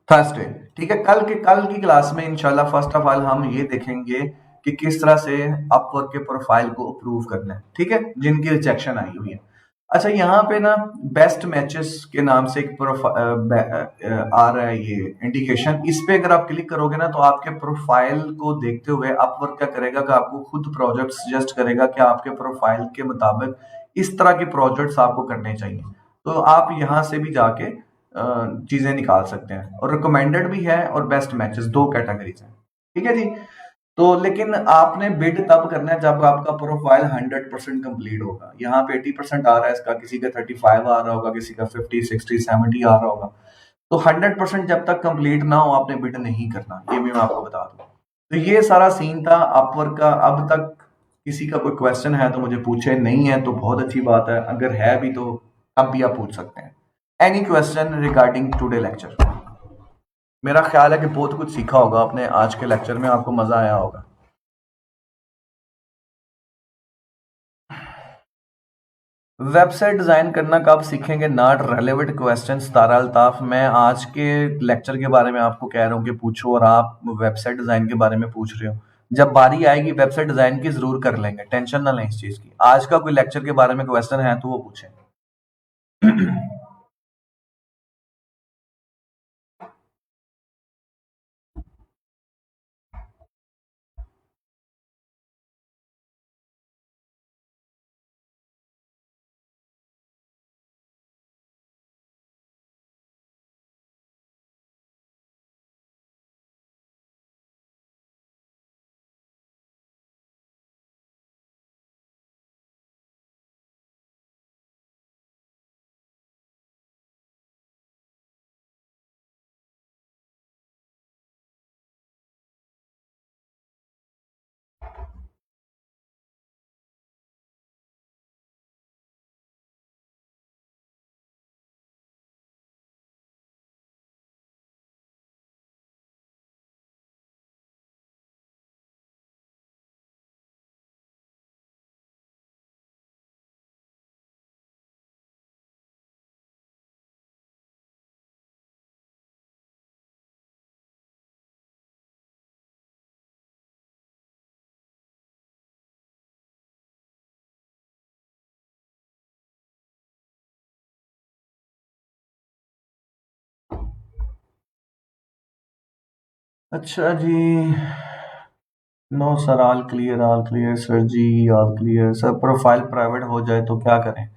थर्सडे, ठीक है। कल की क्लास में इंशाल्लाह फर्स्ट ऑफ ऑल हम ये देखेंगे कि किस तरह से अपवर्क के प्रोफाइल को अप्रूव करना है, ठीक है, जिनकी रिजेक्शन आई हुई है। अच्छा, यहाँ पे ना बेस्ट मैचेस के नाम से एक आ रहा है ये इंडिकेशन, इस पे अगर आप क्लिक करोगे ना तो आपके प्रोफाइल को देखते हुए अपवर्क क्या करेगा कि आपको खुद प्रोजेक्ट सजेस्ट करेगा कि आपके प्रोफाइल के मुताबिक इस तरह के प्रोजेक्ट्स आपको करने चाहिए। तो आप यहाँ से भी जाके चीजें निकाल सकते हैं, और रिकमेंडेड भी है और बेस्ट मैचेस, दो कैटेगरीज हैं, ठीक है जी। तो लेकिन आपने बिड तब करना है जब आपका प्रोफाइल 100% कंप्लीट होगा। यहाँ पे 80% आ रहा है इसका, किसी का 35 आ रहा होगा, किसी का 50, 60, 70 आ रहा होगा। तो 100% जब तक कंप्लीट ना हो आपने बिड नहीं करना, ये भी मैं आपको बता दूं। तो ये सारा सीन था अपवर्क का। अब तक किसी का कोई क्वेश्चन है तो मुझे पूछे, नहीं है तो बहुत अच्छी बात है, अगर है भी तो अब भी आप पूछ सकते हैं। Any question regarding today lecture? मेरा ख्याल है कि बहुत कुछ सीखा होगा आपने आज के लेक्चर में, आपको मजा आया होगा। वेबसाइट डिजाइन करना कब सीखेंगे? नॉट रेलेवेंट क्वेश्चन तारा अल्ताफ। मैं आज के लेक्चर के बारे में आपको कह रहा हूँ कि पूछो, और आप वेबसाइट डिजाइन के बारे में पूछ रहे हो। जब बारी आएगी वेबसाइट डिजाइन की जरूर कर लेंगे, टेंशन ना लें इस चीज की। आज का कोई लेक्चर के बारे में क्वेश्चन है तो वो पूछें। अच्छा जी, no sir, all clear sir जी, all clear sir. Profile private हो जाए तो क्या करें?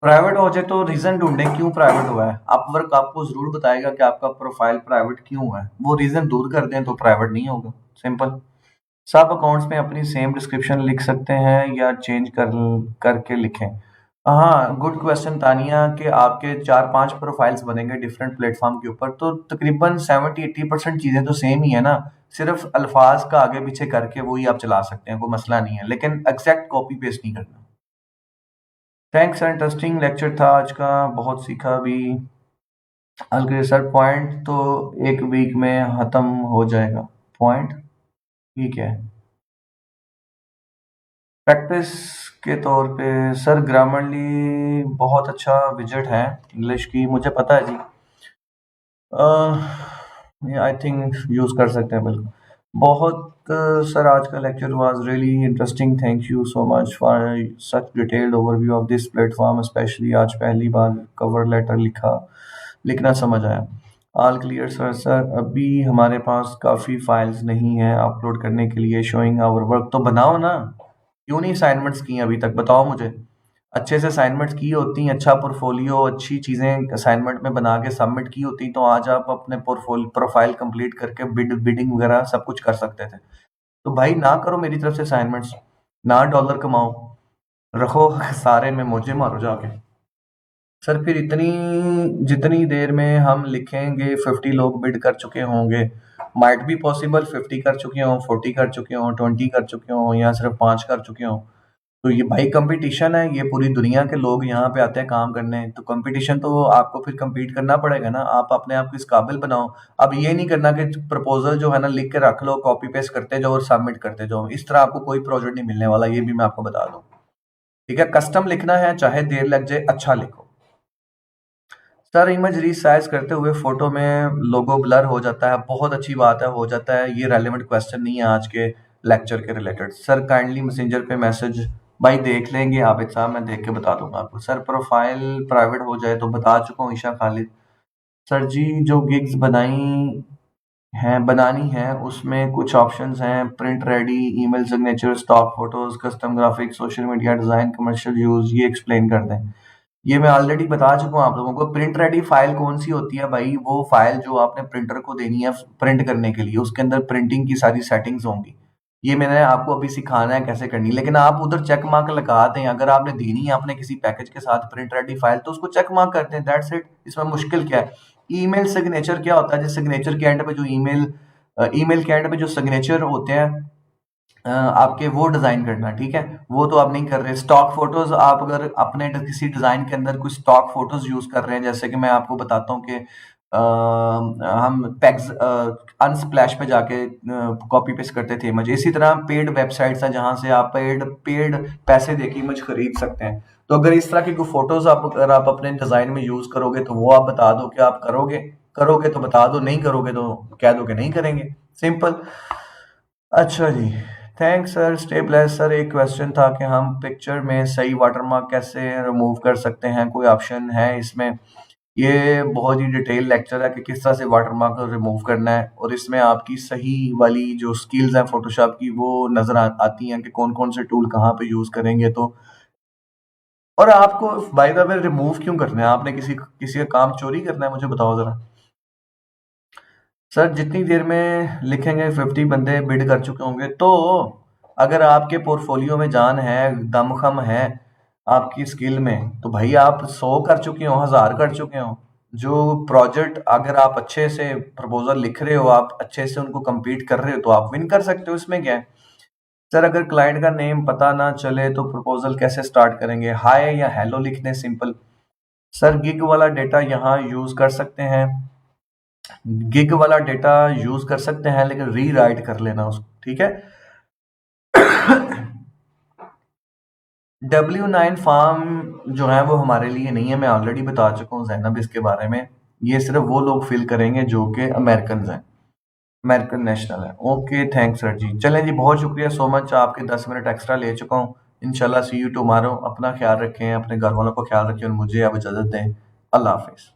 प्राइवेट हो जाए तो रीजन ढूंढें क्यों प्राइवेट हुआ है। अपवर्क आपको जरूर बताएगा कि आपका प्रोफाइल प्राइवेट क्यों है, वो रीजन दूर कर दें तो प्राइवेट नहीं होगा, सिंपल। सब अकाउंट्स में अपनी सेम डिस्क्रिप्शन लिख सकते हैं या चेंज करके लिखें? हाँ, गुड क्वेश्चन तानिया, कि आपके 4-5 प्रोफाइल्स बनेंगे डिफरेंट प्लेटफॉर्म के ऊपर, तो तकरीबन 70-80% चीजें तो सेम ही है ना, सिर्फ अल्फाज का आगे पीछे करके वही आप चला सकते हैं, कोई मसला नहीं है, लेकिन एग्जैक्ट कॉपी पेस्ट नहीं करना। थैंक्स, इंटरेस्टिंग लेक्चर था आज का, बहुत सीखा भी। अलग सर, पॉइंट तो एक वीक में खत्म हो जाएगा। पॉइंट ठीक है, प्रैक्टिस के तौर पे सर। ग्रामरली बहुत अच्छा विजिट है इंग्लिश की, मुझे पता है जी। आई थिंक यूज़ कर सकते हैं बिल्कुल। बहुत सर आज का lecture was really interesting, thank you so much for such detailed overview of this platform, specially आज पहली बार कवर लेटर लिखना समझ आया। All clear sir. सर अभी हमारे पास काफ़ी फाइल्स नहीं हैं अपलोड करने के लिए शोइंग आवर वर्क, तो बनाओ ना, क्यों नहीं असाइनमेंट्स की हैं अभी तक, बताओ मुझे। अच्छे से असाइनमेंट्स की होती, अच्छा पोर्टफोलियो, अच्छी चीज़ें असाइनमेंट में बना के सबमिट की होती, तो आज आप अपने प्रोफाइल कंप्लीट करके बिडिंग वगैरह सब कुछ कर सकते थे। तो भाई ना करो मेरी तरफ से असाइनमेंट्स, ना डॉलर कमाओ, रखो सारे में मुझे मारो जाके। सर फिर इतनी जितनी देर में हम लिखेंगे 50 लोग बिड कर चुके होंगे, माइट बी पॉसिबल 50 कर चुके हों, 40 कर चुके हों, 20 कर चुके हों, या सिर्फ 5 कर चुके हों। तो ये भाई कंपटीशन है, ये पूरी दुनिया के लोग यहाँ पे आते हैं काम करने, तो कंपटीशन तो आपको फिर compete करना पड़ेगा ना, आप अपने आप को इस काबिल बनाओ। अब ये नहीं करना कि प्रपोजल जो है ना लिख के रख लो, कॉपी पेस्ट करते जाओ और सबमिट करते जाओ, इस तरह आपको कोई प्रोजेक्ट नहीं मिलने वाला, ये भी मैं आपको बता दूं। ठीक है, कस्टम लिखना है चाहे देर लग जाए, अच्छा लिखो। सर इमेज रीसाइज करते हुए फोटो में लोगो ब्लर हो जाता है, बहुत अच्छी बात है, हो जाता है, ये रेलेवेंट क्वेश्चन नहीं है आज के लेक्चर के रिलेटेड। सर काइंडली मैसेंजर पे मैसेज, भाई देख लेंगे आबिद साहब, मैं देख के बता दूंगा आपको। सर प्रोफाइल प्राइवेट हो जाए तो बता चुका हूँ, ईशा खालिद। सर जी जो गिग्स बनानी है उसमें कुछ ऑप्शंस हैं, print ready, email signature, stock photos, custom graphics, social media design, commercial use, ये एक्सप्लेन कर दें। ये मैं ऑलरेडी बता चुका हूँ आप लोगों को। प्रिंट रेडी फाइल कौन सी होती है भाई, वो फाइल जो आपने प्रिंटर को देनी है प्रिंट करने के लिए, उसके अंदर प्रिंटिंग की सारी सेटिंग्स होंगी। ये मैंने आपको अभी सिखाना है कैसे करनी, लेकिन आप उधर चेक मार्क लगा दें, अगर आपने देनी है आपने किसी पैकेज के साथ प्रिंट रेडी फाइल, तो उसको चेक मार्क करते हैं, दैट्स इट, इसमें मुश्किल क्या है। ईमेल सिग्नेचर क्या होता है, जिस सिग्नेचर के एंड पे जो ईमेल के एंड पे जो सिग्नेचर होते हैं आपके, वो डिजाइन करना, ठीक है, वो तो आप नहीं कर रहे। स्टॉक फोटोज, आप अगर अपने किसी डिजाइन के अंदर कुछ स्टॉक फोटोज यूज कर रहे हैं, जैसे कि मैं आपको बताता हूँ कि हम पैक्स अनस्प्लैश पे जाके कॉपी पेस्ट करते थे इमेज, इसी तरह पेड वेबसाइट्स हैं जहां से आप पेड पैसे देके इमेज खरीद सकते हैं। तो अगर इस तरह की कोई फोटोज अगर आप अपने डिजाइन में यूज करोगे, तो वो आप बता दो कि आप करोगे, करोगे तो बता दो, नहीं करोगे तो कह दो कि नहीं करेंगे, सिंपल। अच्छा जी, thanks sir, stay blessed. Sir एक क्वेश्चन था कि हम पिक्चर में सही वाटरमार्क कैसे रिमूव कर सकते हैं, कोई ऑप्शन है इसमें? ये बहुत ही डिटेल लेक्चर है कि किस तरह से वाटरमार्क को रिमूव करना है, और इसमें आपकी सही वाली जो स्किल्स हैं फोटोशॉप की वो नजर आती हैं कि कौन कौन से टूल कहाँ पे यूज करेंगे। तो और आपको बाय द वे रिमूव क्यों करना है, आपने किसी किसी का काम चोरी करना है, मुझे बताओ जरा। सर जितनी देर में लिखेंगे 50 बंदे बिड कर चुके होंगे, तो अगर आपके पोर्टफोलियो में जान है, दमखम है आपकी स्किल में, तो भाई आप 100 कर चुके हो, 1000 कर चुके हो। जो प्रोजेक्ट अगर आप अच्छे से प्रपोजल लिख रहे हो, आप अच्छे से उनको कंप्लीट कर रहे हो, तो आप विन कर सकते हो, इसमें क्या है। सर अगर क्लाइंट का नेम पता ना चले तो प्रपोजल कैसे स्टार्ट करेंगे, हाय या हेलो लिख दें, सिंपल। सर गिग वाला डेटा यहाँ यूज कर सकते हैं, गिग वाला डेटा यूज कर सकते हैं, लेकिन री राइट कर लेना उसको, ठीक है। W9 फॉर्म जो है वो हमारे लिए नहीं है, मैं ऑलरेडी बता चुका हूँ जैनब इसके बारे में। ये सिर्फ वो लोग फिल करेंगे जो कि अमेरिकन हैं, अमेरिकन नेशनल है। ओके थैंक्स सर जी, चलें जी, बहुत शुक्रिया सो मच, आपके 10 मिनट एक्स्ट्रा ले चुका हूँ। इंशाल्लाह सी यू टुमारो, अपना ख्याल रखें, अपने घर वालों को ख्याल रखें, और मुझे अब इजाजत दें। अल्लाह हाफिज।